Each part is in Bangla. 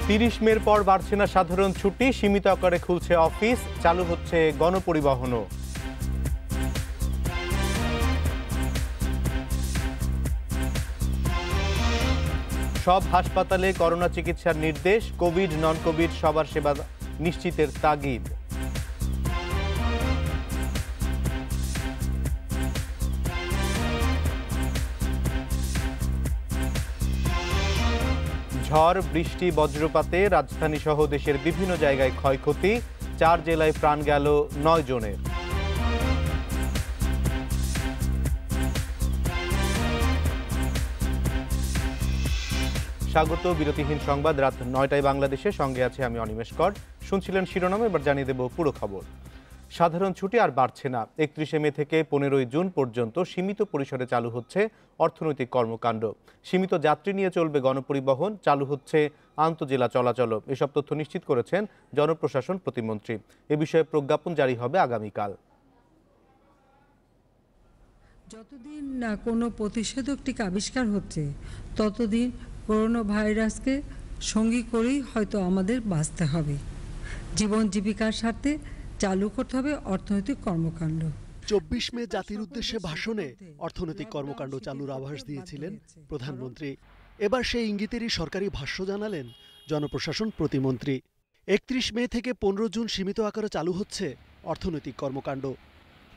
৩০ মের পর বাড়ছে না সাধারণ ছুটি, সীমিত আকারে খুলছে অফিস, চালু হচ্ছে গণপরিবহনও। সব হাসপাতালে করোনা চিকিৎসার নির্দেশ, কোভিড নন কোভিড সবার সেবা নিশ্চিতের তাগিদ। ঝড় বৃষ্টি বজ্রপাতে রাজধানী সহ দেশের বিভিন্ন জায়গায় ক্ষয়ক্ষতি, 4 জেলায় প্রাণ গেল 9 জনের। স্বাগত বিরতিহীন সংবাদ রাত 9টায় বাংলাদেশে, সঙ্গে আছে আমি অনিমেষ কর। শুনছিলেন শিরোনাম, এবার জানিয়ে দেব পুরো খবর। সাধারণ ছুটি আর বাড়ছে না। 31 মে থেকে 15 জুন পর্যন্ত সীমিত পরিসরে চালু হচ্ছে অর্থনৈতিক কর্মকাণ্ড। সীমিত যাত্রী নিয়ে চলবে গণপরিবহন, চালু হচ্ছে আন্তজেলা চলাচলও। এসব তথ্য নিশ্চিত করেছেন জনপ্রশাসন প্রতিমন্ত্রী। এ বিষয়ে প্রজ্ঞাপন জারি হবে আগামীকাল। যতদিন না কোনো প্রতিষেধক টিকা আবিষ্কার হচ্ছে, ততদিন করোনা ভাইরাসকে সঙ্গী করেই হয়তো আমাদের বাঁচতে হবে। জীবন জীবিকার স্বার্থে চালু করতে হবে অর্থনৈতিক কর্মকাণ্ড। 24 মে জাতির উদ্দেশ্যে ভাষণে অর্থনৈতিক কর্মকাণ্ড চালুর আভাস দিয়েছিলেন প্রধানমন্ত্রী। এবার সেই ইঙ্গিতেরই সরকারি ভাষ্য জানালেন জনপ্রশাসন প্রতিমন্ত্রী। 31 মে থেকে 15 জুন সীমিত আকারে চালু হচ্ছে অর্থনৈতিক কর্মকাণ্ড।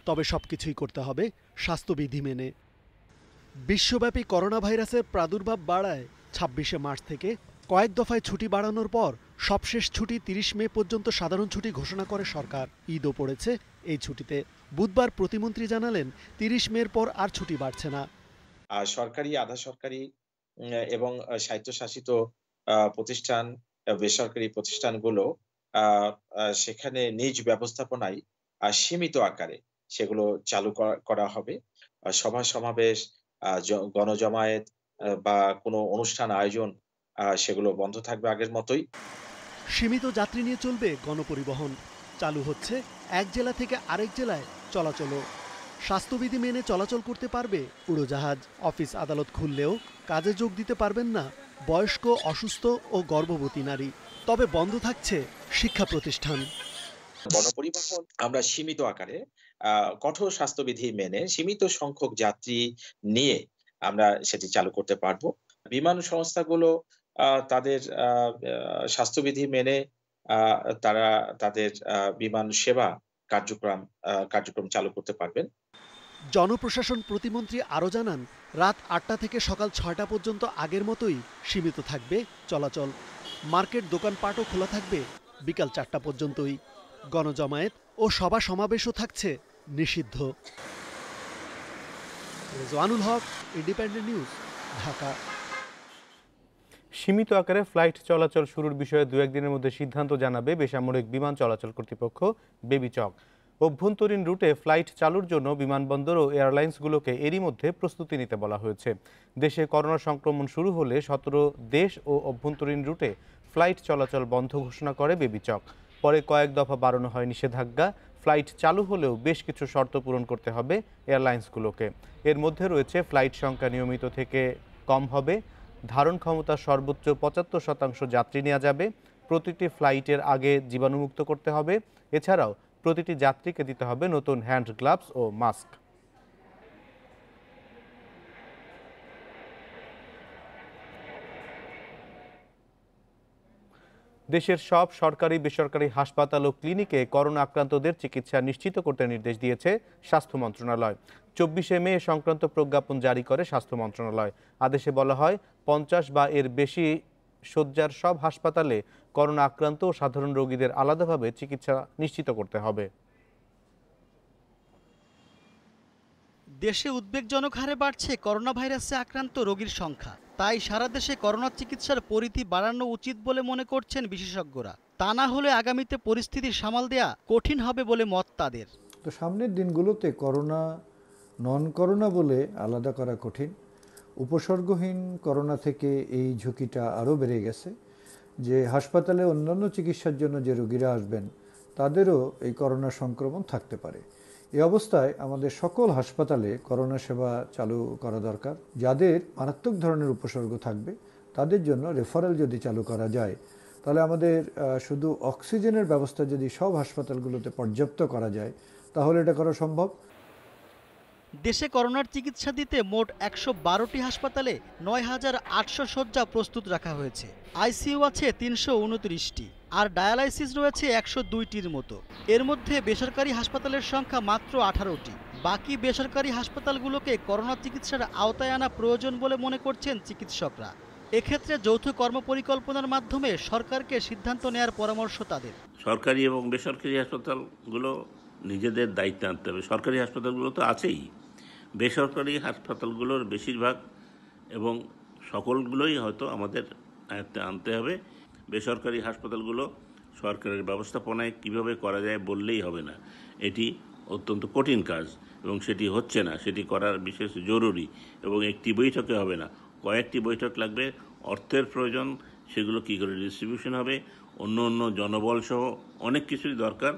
তবে সবকিছুই করতে হবে স্বাস্থ্যবিধি মেনে। বিশ্বব্যাপী করোনা ভাইরাসের প্রাদুর্ভাব বাড়ায় 26 মার্চ থেকে কয়েক দফায় ছুটি বাড়ানোর পর সবশেষ ছুটি 30 মে পর্যন্ত সাধারণ ছুটি ঘোষণা করে সরকার। ঈদও পড়েছে এই ছুটিতে। বুধবার প্রতিমন্ত্রী জানালেন 30 মের পর আর ছুটি বাড়ছে না। সরকারি, আধা সরকারি এবং স্বায়ত্তশাসিত প্রতিষ্ঠান, বেসরকারি প্রতিষ্ঠানগুলো সেখানে নিজ ব্যবস্থাপনায় সীমিত আকারে সেগুলো চালু করা হবে। সভা সমাবেশ, গণজমায়েত বা কোনো অনুষ্ঠান আয়োজন সেগুলো বন্ধ থাকবে আগের মতোই। সীমিত যাত্রী নিয়ে চলবে গণপরিবহন, চালু হচ্ছে এক জেলা থেকে আরেক জেলায় চলাচলও। স্বাস্থ্যবিধি মেনে চলাচল করতে পারবে উড়োজাহাজ। অফিস আদালত খুললেও কাজে যোগ দিতে পারবেন না বয়স্ক, অসুস্থ ও গর্ভবতী নারী। তবে বন্ধ থাকছে শিক্ষা প্রতিষ্ঠান। গণপরিবহন আমরা সীমিত আকারে কঠোর স্বাস্থ্যবিধি মেনে সীমিত সংখ্যক যাত্রী নিয়ে আমরা সেটি চালু করতে পারবো। বিমান সংস্থাগুলো তাদের স্বাস্থ্যবিধি মেনে তারা তাদের বিমান সেবা কার্যক্রম চালু করতে পারবেন। জনপ্রশাসন প্রতিমন্ত্রী আরও জানান, রাত 8টা থেকে সকাল 6টা পর্যন্ত আগের মতোই সীমিত থাকবে চলাচল। মার্কেট, দোকানপাটও খোলা থাকবে বিকাল 4টা পর্যন্তই। গণজমায়েত ও সভা সমাবেশও থাকছে নিষিদ্ধ। রেজওয়ানুল হক, ইন্ডিপেন্ডেন্ট নিউজ, ঢাকা। সীমিত আকারে ফ্লাইট চলাচল শুরুর বিষয়ে 2-1 দিনের মধ্যে সিদ্ধান্ত জানাবে বেসামরিক বিমান চলাচল কর্তৃপক্ষ বেবিচক। অভ্যন্তরীণ রুটে ফ্লাইট চালুর জন্য বিমানবন্দর ও এয়ারলাইন্সগুলোকে এরই মধ্যে প্রস্তুতি নিতে বলা হয়েছে। দেশে করোনা সংক্রমণ শুরু হলে 17 দেশ ও অভ্যন্তরীণ রুটে ফ্লাইট চলাচল বন্ধ ঘোষণা করে বেবিচক। পরে কয়েক দফা বাড়ানো হয় নিষেধাজ্ঞা। ফ্লাইট চালু হলেও বেশ কিছু শর্ত পূরণ করতে হবে এয়ারলাইন্সগুলোকে। এর মধ্যে রয়েছে ফ্লাইট সংখ্যা নিয়মিত থেকে কম হবে, ধারণ ক্ষমতা সর্বোচ্চ 75% যাত্রী নেওয়া যাবে, প্রতিটি ফ্লাইটের আগে জীবাণুমুক্ত করতে হবে, এছাড়াও প্রতিটি যাত্রীকে দিতে হবে নতুন হ্যান্ড গ্লাভস ও মাস্ক। দেশের সব সরকারি বেসরকারি হাসপাতাল ও ক্লিনিকে করোনা আক্রান্তদের চিকিৎসা নিশ্চিত করতে নির্দেশ দিয়েছে স্বাস্থ্য মন্ত্রণালয়। 24 মে সংক্রান্ত প্রজ্ঞাপন জারি করে স্বাস্থ্য মন্ত্রণালয়। আদেশে বলা হয়, 50 বা এর বেশি শয্যার সব হাসপাতালে করোনা আক্রান্ত ও সাধারণ রোগীদের আলাদাভাবে চিকিৎসা নিশ্চিত করতে হবে। দেশে উদ্বেগজনক হারে বাড়ছে করোনা ভাইরাসে আক্রান্ত রোগীর সংখ্যা। তাই সারা দেশে করোনা চিকিৎসার পরিধি বাড়ানো উচিত বলে মনে করছেন বিশেষজ্ঞরা। তা না হলে আগামীতে পরিস্থিতি সামাল দেয়া কঠিন হবে বলে মত তাদের। তো সামনের দিনগুলোতে করোনা নন করোনা বলে আলাদা করা কঠিন। উপসর্গহীন করোনা থেকে এই ঝুঁকিটা আরও বেড়ে গেছে যে হাসপাতালে অন্যান্য চিকিৎসার জন্য যে রোগীরা আসবেন তাদেরও এই করোনা সংক্রমণ থাকতে পারে। এই অবস্থায় আমাদের সকল হাসপাতালে করোনা সেবা চালু করা দরকার। যাদের মারাত্মক ধরনের উপসর্গ থাকবে তাদের জন্য রেফারেল যদি চালু করা যায় তাহলে আমাদের শুধু অক্সিজেনের ব্যবস্থা যদি সব হাসপাতালগুলোতে পর্যাপ্ত করা যায় তাহলে এটা করা সম্ভব। দেশে করোনার চিকিৎসা দিতে মোট ১১২টি হাসপাতালে ৯,৮০০ শয্যা প্রস্তুত রাখা হয়েছে। আইসিইউ আছে ৩২৯টি, আর ডায়ালাইসিস রয়েছে ১০২টির মতো। এর মধ্যে বেসরকারি হাসপাতালের সংখ্যা মাত্র ১৮টি। বাকি বেসরকারি হাসপাতালগুলোকে করোনা চিকিৎসার আওতায় আনা প্রয়োজন বলে মনে করছেন চিকিৎসকরা। এক্ষেত্রে যৌথ কর্মপরিকল্পনার মাধ্যমে সরকারকে সিদ্ধান্ত নেয়ার পরামর্শ তাদের। সরকারি এবং বেসরকারি হাসপাতালগুলো নিজেদের দায়িত্ব আনতে হবে। সরকারি হাসপাতালগুলো তো আছেই, বেসরকারি হাসপাতালগুলোর বেশিরভাগ এবং সকলগুলোই হয়তো আমাদের আয়ত্তে আনতে হবে। বেসরকারি হাসপাতালগুলো সরকারের ব্যবস্থাপনায় কিভাবে করা যায় বললেই হবে না, এটি অত্যন্ত কঠিন কাজ এবং সেটি হচ্ছে না। সেটি করার বিশেষ জরুরি এবং একটি বৈঠকে হবে না, কয়েকটি বৈঠক লাগবে। অর্থের প্রয়োজন, সেগুলো কী করে ডিস্ট্রিবিউশন হবে, অন্য অন্য জনবল সহ অনেক কিছুই দরকার,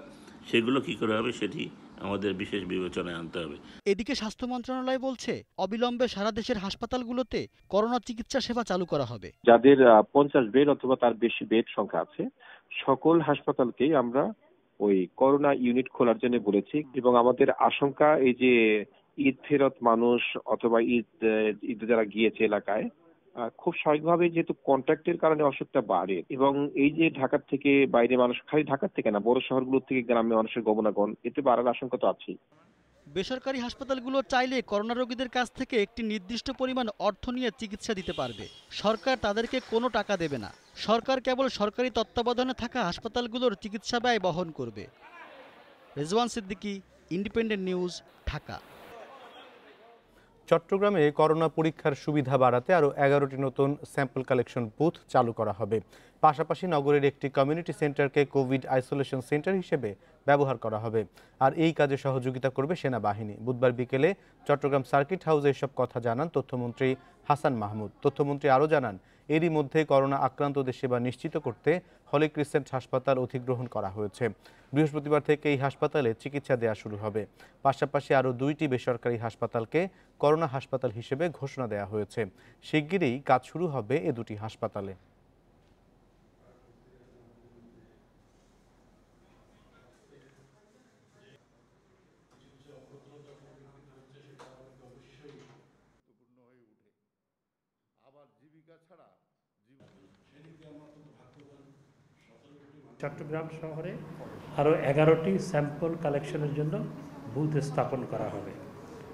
সেগুলো কী করে হবে সেটি আমাদের বিশেষ বিবেচনায় আনতে হবে। এদিকে স্বাস্থ্য মন্ত্রণালয় বলছে অবিলম্বে সারা দেশের হাসপাতালগুলোতে করোনা চিকিৎসা সেবা চালু করা হবে। যাদের 50 বেড অথবা তার বেশি বেড সংখ্যা আছে সকল হাসপাতালকেই আমরা ওই করোনা ইউনিট খোলার জন্য বলেছি এবং আমাদের আশঙ্কা এই যে ঈদ ফেরত মানুষ অথবা ঈদে যারা গিয়েছে এলাকায় খুব স্বাভাবিকভাবে যেহেতু কন্ট্যাক্টের কারণে অসুখটা বাড়ে এবং এই যে ঢাকার থেকে বাইরে মানুষ, খালি ঢাকার থেকে না বড় শহরগুলো থেকে গ্রামে মানুষের গমনাগমন, এতে বাড়ার আশঙ্কা তো আছেই। বেসরকারি হাসপাতালগুলো চাইলে করোনা রোগীদের কাছ থেকে একটি নির্দিষ্ট পরিমাণ অর্থ নিয়ে চিকিৎসা দিতে পারবে। সরকার তাদেরকে কোনো টাকা দেবে না। সরকার কেবল সরকারি তত্ত্বাবধানে থাকা হাসপাতালগুলোর চিকিৎসা ব্যয় বহন করবে। Rezwan Siddiqui, independent news, Dhaka. চট্টগ্রামে করোনা পরীক্ষার সুবিধা বাড়াতে আরও 11টি নতুন স্যাম্পল কালেকশন বুথ চালু করা হবে। পাশাপাশি নগরের একটি কমিউনিটি সেন্টারকে কোভিড আইসোলেশন সেন্টার হিসেবে ব্যবহার করা হবে, আর এই কাজে সহযোগিতা করবে সেনাবাহিনী। বুধবার বিকেলে চট্টগ্রাম সার্কিট হাউসে এসব কথা জানান তথ্যমন্ত্রী হাসান মাহমুদ। তথ্যমন্ত্রী আরও জানান, এরই মধ্যে করোনা আক্রান্তদের সেবা নিশ্চিত করতে হলি ক্রিসেন্ট হাসপাতাল অধিগ্রহণ করা হয়েছে। বৃহস্পতিবার থেকে এই হাসপাতালে চিকিৎসা দেওয়া শুরু হবে। পাশাপাশি আরও 2টি বেসরকারি হাসপাতালকে করোনা হাসপাতাল হিসেবে ঘোষণা দেওয়া হয়েছে। শিগগিরই কাজ শুরু হবে এ দুটি হাসপাতালে। চট্টগ্রাম শহরে আরও 11টি স্যাম্পল কালেকশনের জন্য বুথ স্থাপন করা হবে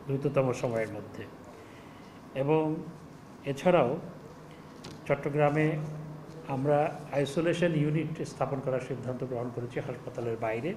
দ্রুততম সময়ের মধ্যে। এবং এছাড়াও চট্টগ্রামে আমরা আইসোলেশন ইউনিট স্থাপন করার সিদ্ধান্ত গ্রহণ করেছি হাসপাতালের বাইরে।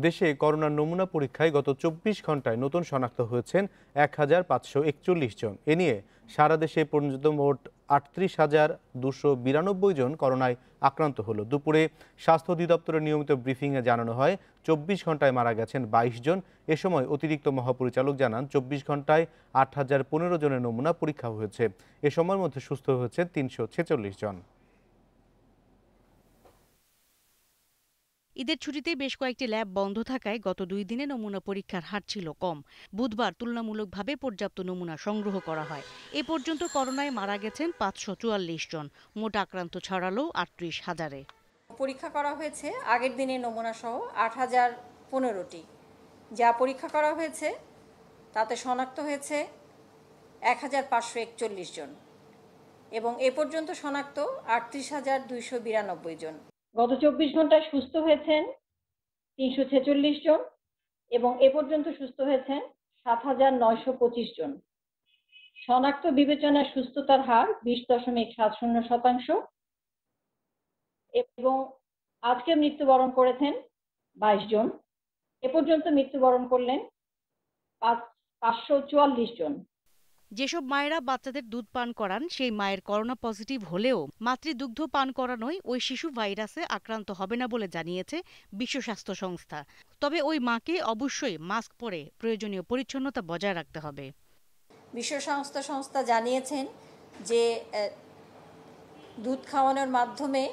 দেশে করোনার নমুনা পরীক্ষায় গত 24 ঘন্টায় নতুন শনাক্ত হয়েছেন 1541 জন। এ নিয়ে সারা দেশে পর্যন্ত মোট 38,292 জন করোনায় আক্রান্ত হলো। দুপুরে স্বাস্থ্য অধিদপ্তরের নিয়মিত ব্রিফিংয়ে জানানো হয় 24 ঘন্টায় মারা গেছেন 22 জন। এ সময় অতিরিক্ত মহাপরিচালক জানান 24 ঘন্টায় 8,015 জনের নমুনা পরীক্ষা হয়েছে। এ সময়ের মধ্যে সুস্থ হয়েছে 346 জন। ঈদের ছুটিতে বেশ কয়েকটি ল্যাব বন্ধ থাকায় গত 2 দিনে নমুনা পরীক্ষার হার ছিল কম। বুধবার তুলনামূলকভাবে পর্যাপ্ত নমুনা সংগ্রহ করা হয়। এ পর্যন্ত করোনায় মারা গেছেন 544 জন। মোট আক্রান্ত ছড়ালো 38,000-এ। পরীক্ষা করা হয়েছে আগের দিনের নমুনা সহ 8,015টি। যা পরীক্ষা করা হয়েছে তাতে শনাক্ত হয়েছে 1,541 জন এবং এ পর্যন্ত শনাক্ত 38,292 জন। গত 24 ঘন্টায় সুস্থ হয়েছেন 346 জন এবং এ পর্যন্ত সুস্থ হয়েছেন 7,925 জন। শনাক্ত বিবেচনায় সুস্থতার হার 20.70% এবং আজকে মৃত্যুবরণ করেছেন 22 জন। এ পর্যন্ত মৃত্যুবরণ করলেন 544 জন। যেসব মায়েরা বাচ্চাদের দুধ পান করান সেই মায়ের করোনা পজিটিভ হলেও মাতৃদুগ্ধ পান করানোয় ওই শিশু ভাইরাসে আক্রান্ত হবে না বলে জানিয়েছে বিশ্ব স্বাস্থ্য সংস্থা। তবে ওই মাকে অবশ্যই মাস্ক পরে প্রয়োজনীয় পরিচ্ছন্নতা বজায় রাখতে হবে। বিশ্ব স্বাস্থ্য সংস্থা জানিয়েছেন যে দুধ খাওয়ানোর মাধ্যমে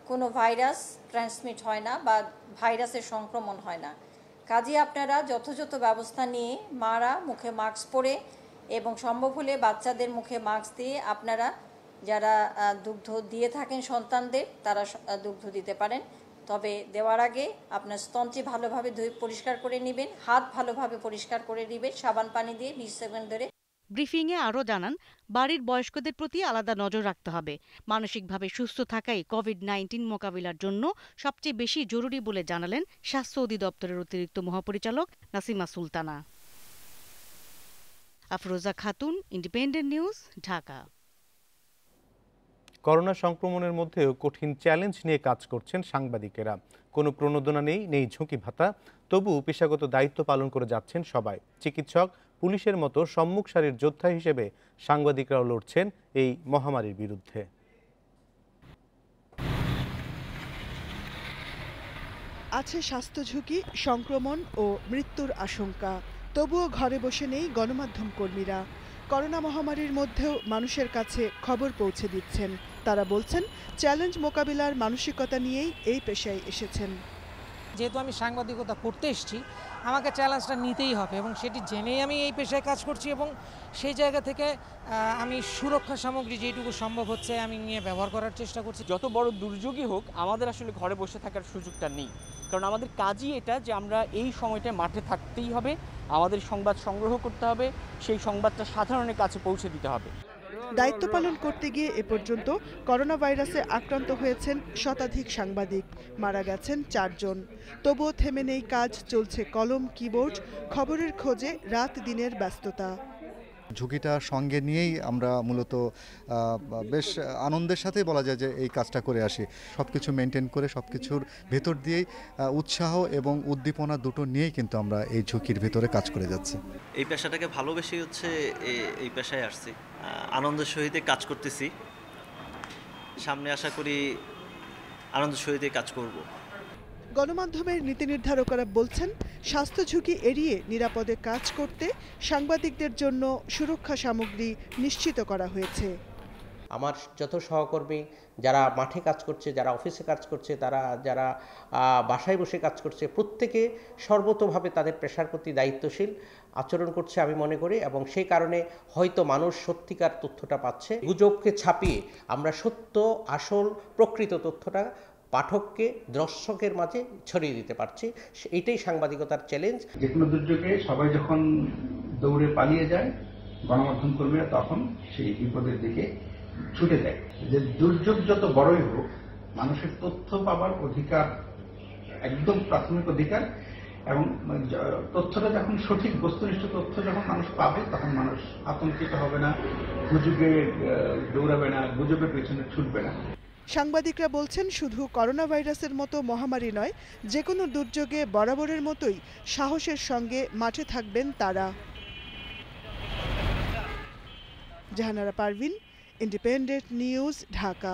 কোনো ভাইরাস ট্রান্সমিট হয় না বা ভাইরাসের সংক্রমণ হয় না। কাজেই আপনারা যথাযথ ব্যবস্থা নিয়ে মারা মুখে মাস্ক পরে এবং সম্ভব হলে বাচ্চাদের মুখে মাস্ক দিয়ে আপনারা যারা দুগ্ধ দিয়ে থাকেন সন্তানদের তারা দুগ্ধ দিতে পারেন। তবে দেওয়ার আগে আপনার স্তনটি ভালোভাবে ধুয়ে পরিষ্কার করে নেবেন, হাত ভালোভাবে পরিষ্কার করে নেবেন সাবান পানি দিয়ে 20 সেকেন্ড ধরে। ব্রিফিংয়ে আরও জানান, বাড়ির বয়স্কদের প্রতি আলাদা নজর রাখতে হবে। মানসিকভাবে সুস্থ থাকাই কোভিড-19 মোকাবিলার জন্য সবচেয়ে বেশি জরুরি বলে জানালেন স্বাস্থ্য অধিদপ্তরের অতিরিক্ত মহাপরিচালক Nasima Sultana. Afroza Khatun, independent news, Dhaka. Corona সংক্রমণের মধ্যেও কঠিন চ্যালেঞ্জ নিয়ে কাজ করছেন সাংবাদিকেরা। কোনো প্রণোদনা নেই ঝুঁকি ভাতা, তবু পেশাগত দায়িত্ব পালন করে যাচ্ছেন সবাই। চিকিৎসক, পুলিশের মতো সম্মুখ সারির যোদ্ধা হিসেবে সাংবাদিকরাও লড়ছেন এই মহামারীর বিরুদ্ধে। আছে স্বাস্থ্য ঝুঁকি, সংক্রমণ ও মৃত্যুর আশঙ্কা, তবুও ঘরে বসে নেই গণমাধ্যম কর্মীরা। করোনা মহামারীর মধ্যেও মানুষের কাছে খবর পৌঁছে দিচ্ছেন। তারা বলছেন, চ্যালেঞ্জ মোকাবিলার মানসিকতা নিয়েই এই পেশায় এসেছেন। যেহেতু আমি সাংবাদিকতা করতে এসেছি, আমাকে চ্যালেঞ্জটা নিতেই হবে এবং সেটি জেনেই আমি এই পেশায় কাজ করছি এবং সেই জায়গা থেকে আমি সুরক্ষা সামগ্রী যেটুকু সম্ভব হচ্ছে আমি নিয়ে ব্যবহার করার চেষ্টা করছি। যত বড় দুর্যোগই হোক, আমাদের আসলে ঘরে বসে থাকার সুযোগটা নেই, কারণ আমাদের কাজই এটা যে আমরা এই সময়টা মাঠে থাকতেই হবে, আমাদের সংবাদ সংগ্রহ করতে হবে, সেই সংবাদটা সাধারণের কাছে পৌঁছে দিতে হবে। দায়িত্ব পালন করতে গিয়ে এ পর্যন্ত করোনা ভাইরাসে আক্রান্ত হয়েছেন শতাধিক সাংবাদিক, মারা গেছেন 4 জন। তবুও থেমে নেই কাজ, চলছে কলম, কিবোর্ড, খবরের খোঁজে রাত দিনের ব্যস্ততা। ঝুঁকিটা সঙ্গে নিয়েই আমরা মূলত বেশ আনন্দের সাথেই বলা যায় যে এই কাজটা করে আসি। সব কিছু মেনটেন করে সব কিছুর ভেতর দিয়েই উৎসাহ এবং উদ্দীপনা দুটো নিয়েই কিন্তু আমরা এই ঝুঁকির ভেতরে কাজ করে যাচ্ছি। এই পেশাটাকে ভালোবেসে এই পেশায় আসছি, আনন্দের সহিত কাজ করতেছি। সামনে আশা করি আনন্দের সহিত কাজ করব। গণমাধ্যমের নীতি নির্ধারকরা বলছেন, স্বাস্থ্য ঝুঁকি এড়িয়ে নিরাপদে কাজ করতে সাংবাদিকদের জন্য সুরক্ষা সামগ্রী নিশ্চিত করা হয়েছে। আমার যত সহকর্মী যারা মাঠে কাজ করছে, যারা অফিসে কাজ করছে, যারা বাসায় বসে কাজ করছে, প্রত্যেকে সর্বতোভাবে তাদের পেশার প্রতি দায়িত্বশীল আচরণ করছে আমি মনে করি, এবং সেই কারণে হয়তো মানুষ সত্যিকার তথ্যটা পাচ্ছে। গুজবকে ছাপিয়ে আমরা সত্য, আসল, প্রকৃত তথ্যটা পাঠককে, দর্শকের মাঝে ছড়িয়ে দিতে পারছি। এইটাই সাংবাদিকতার চ্যালেঞ্জ। যে কোনো দুর্যোগে সবাই যখন দৌড়ে পালিয়ে যায়, গণমাধ্যম কর্মীরা তখন সেই বিপদের দিকে ছুটে দেয়। যে দুর্যোগ যত বড়ই হোক, মানুষের তথ্য পাবার অধিকার একদম প্রাথমিক অধিকার, এবং তথ্যটা যখন সঠিক বস্তুনিষ্ঠ তথ্য যখন মানুষ পাবে, তখন মানুষ আতঙ্কিত হবে না, গুজবে দৌড়াবে না, গুজবের পেছনে ছুটবে না। সাংবাদিকরা বলছেন, শুধু করোনা ভাইরাসের মতো মহামারী নয়, যে কোনো দুর্যোগে বরাবরের মতোই সাহসের সঙ্গে মাঠে থাকবেন তারা। Jahanara Parvin, independent news, Dhaka.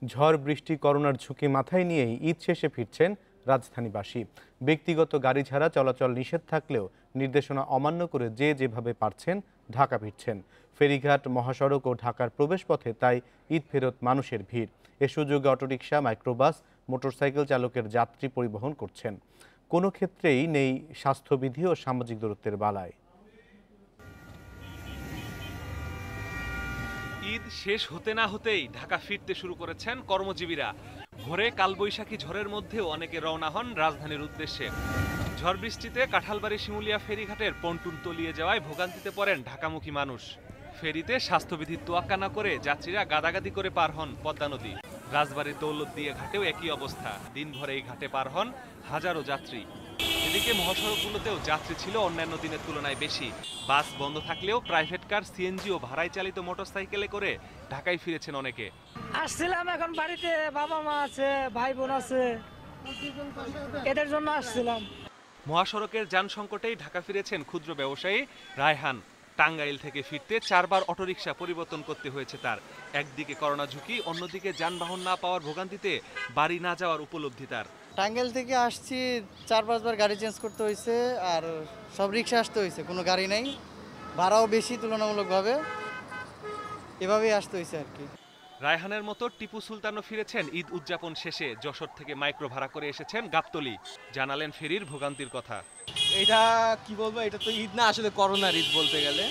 ঝড় বৃষ্টি, করোনার ঝুঁকি মাথায় নিয়েই ঈদ শেষে ফিরছেন রাজধানীবাসী। ব্যক্তিগত গাড়ি ছাড়া চলাচল নিষেধ থাকলেও নির্দেশনা অমান্য করে যে যেভাবে পারছেন ঢাকা ফিরছেন। ফেরিঘাট, মহাসড়ক ও ঢাকার প্রবেশপথে তাই ঈদ ফেরত মানুষের ভিড়। এ সুযোগে অটোরিকশা, মাইক্রোবাস, মোটরসাইকেল চালকের যাত্রী পরিবহন করছেন। কোনো ক্ষেত্রেই নেই স্বাস্থ্যবিধি ও সামাজিক দূরত্বের বালাই। ঈদ শেষ হতে না হতেই ঢাকা ফিরতে শুরু করেছেন কর্মজীবীরা। ভোরে কালবৈশাখী ঝড়ের মধ্যেও অনেকে রওনা হন রাজধানীর উদ্দেশ্যে। ঝড় বৃষ্টিতে কাঁঠালবাড়ি শিমুলিয়া ফেরিঘাটের পন্টুন তলিয়ে যাওয়ায় ভোগান্তিতে পড়েন ঢাকামুখী মানুষ। ফেরিতে স্বাস্থ্যবিধির তোয়াক্কা না করে যাত্রীরা গাদাগাদি করে পার হন পদ্মা নদী। রাজবাড়ির দৌলতদিয়া ঘাটেও একই অবস্থা, দিনভর এই ঘাটে পার হন হাজারো যাত্রী। এদিকে মহাসড়কগুলোতেও যাত্রী ছিল অন্যান্য দিনের তুলনায় বেশি। বাস বন্ধ থাকলেও প্রাইভেট কার, সিএনজি ও ভাড়ায় চালিত মোটরসাইকেলে করে ঢাকায় ফিরেছেন অনেকে। আসছিলাম, এখন বাড়িতে বাবা মা আছে, ভাই বোন আছে, এদের জন্য আসছিলাম। মহাসড়কের যান সংকটেই ঢাকা ফিরেছেন ক্ষুদ্র ব্যবসায়ী রায়হান। টাঙ্গাইল থেকে ফিরতে 4 বার অটোরিকশা পরিবর্তন করতে হয়েছে তার। একদিকে করোনা ঝুঁকি, অন্যদিকে যানবাহন না পাওয়ার ভোগান্তিতে বাড়ি না যাওয়ার উপলব্ধি তার। টাঙ্গাইল থেকে আসছি, 4-5 বার গাড়ি চেঞ্জ করতে হয়েছে, আর সব রিক্সা আসতে হয়েছে, কোনো গাড়ি নেই, ভাড়াও বেশি তুলনামূলকভাবে, এভাবেই আসতে হয়েছে আর কি। রায়হানের মতো টিপু সুলতানও ফিরেছেন ঈদ উদযাপন শেষে। যশোর থেকে মাইক্রো ভাড়া করে এসেছেন গাবতলী। জানালেন ফেরির ভোগান্তির কথা। এটা কি বলবো, এটা তো ঈদ না, আসলে করোনার ঈদ বলতে গেলে।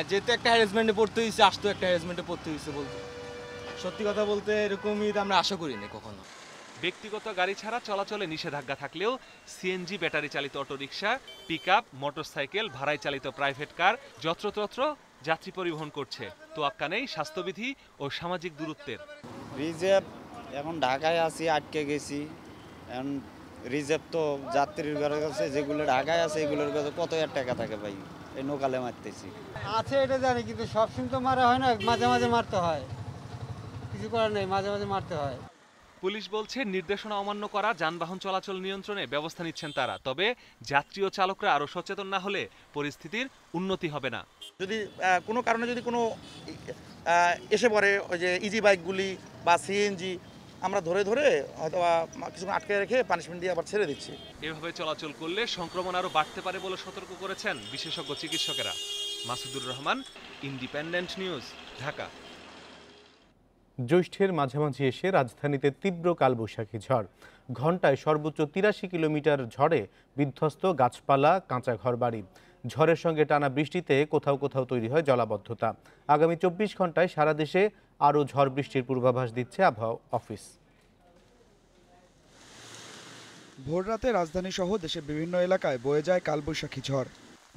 যেহেতু একটা হ্যারাসমেন্টে পড়তে হয়েছে, আসতো একটা হ্যারাসমেন্টে পড়তে হয়েছে বলতে। সত্যি কথা বলতে এরকমই আমরা আশা করিনি কখনো। ব্যক্তিগত গাড়ি ছাড়া চলাচলে নিষেধাজ্ঞা থাকলেও সিএনজি ব্যাটারি চালিত অটোরিকশা, পিকআপ, মোটরসাইকেল, ভাড়ায় চালিত প্রাইভেট কার যত্রতত্র যাত্রী পরিবহন করছে। তোয়াক্কা নেই স্বাস্থ্যবিধি ও সামাজিক দূরত্বের। রিজার্ভ এখন ঢাকায় আছি, আটকে গেছি। এখন রিজার্ভ তো যাত্রীর কাছে যেগুলো ঢাকায় আছে এগুলোর কাছে কত টাকা থাকে ভাই, এই নৌকালে মারতেছি আছে এটা জানি, কিন্তু সবসময় তো মারা হয় না, মাঝে মাঝে মারতে হয়, কিছু করার নেই, মাঝে মাঝে মারতে হয়। পুলিশ বলছে নির্দেশনা অমান্য করা যানবাহন চলাচল নিয়ন্ত্রণে ব্যবস্থা নিচ্ছেন তারা। তবে যাত্রী ও চালকরা আরো সচেতন না হলে পরিস্থিতির উন্নতি হবে না। যদি কোনো কারণে যদি কোনো এসে পড়ে ওই যে ইজি বাইকগুলি বা সিএনজি, আমরা ধরে ধরে হয়তো কিছুক্ষণ আটকে রেখে পানিশমেন্ট দিয়ে আবার ছেড়ে দিচ্ছি। এভাবে চলাচল করলে সংক্রমণ আরো বাড়তে পারে বলে সতর্ক করেছেন বিশেষজ্ঞ চিকিৎসকেরা। Masudur Rahman, Independent news, Dhaka. জ্যৈষ্ঠের মাঝামাঝি এসে রাজধানীতে তীব্র কালবৈশাখী ঝড়। ঘন্টায় সর্বোচ্চ 83 কিলোমিটার ঝড়ে বিধ্বস্ত গাছপালা, কাঁচা ঘরবাড়ি। ঝড়ের সঙ্গে টানা বৃষ্টিতে কোথাও কোথাও তৈরি হয় জলাবদ্ধতা। আগামী 24 ঘন্টায় সারা দেশে আরও ঝড় বৃষ্টির পূর্বাভাস দিচ্ছে আবহাওয়া অফিস। ভোররাতে রাজধানী সহ দেশের বিভিন্ন এলাকায় বয়ে যায় কালবৈশাখী ঝড়।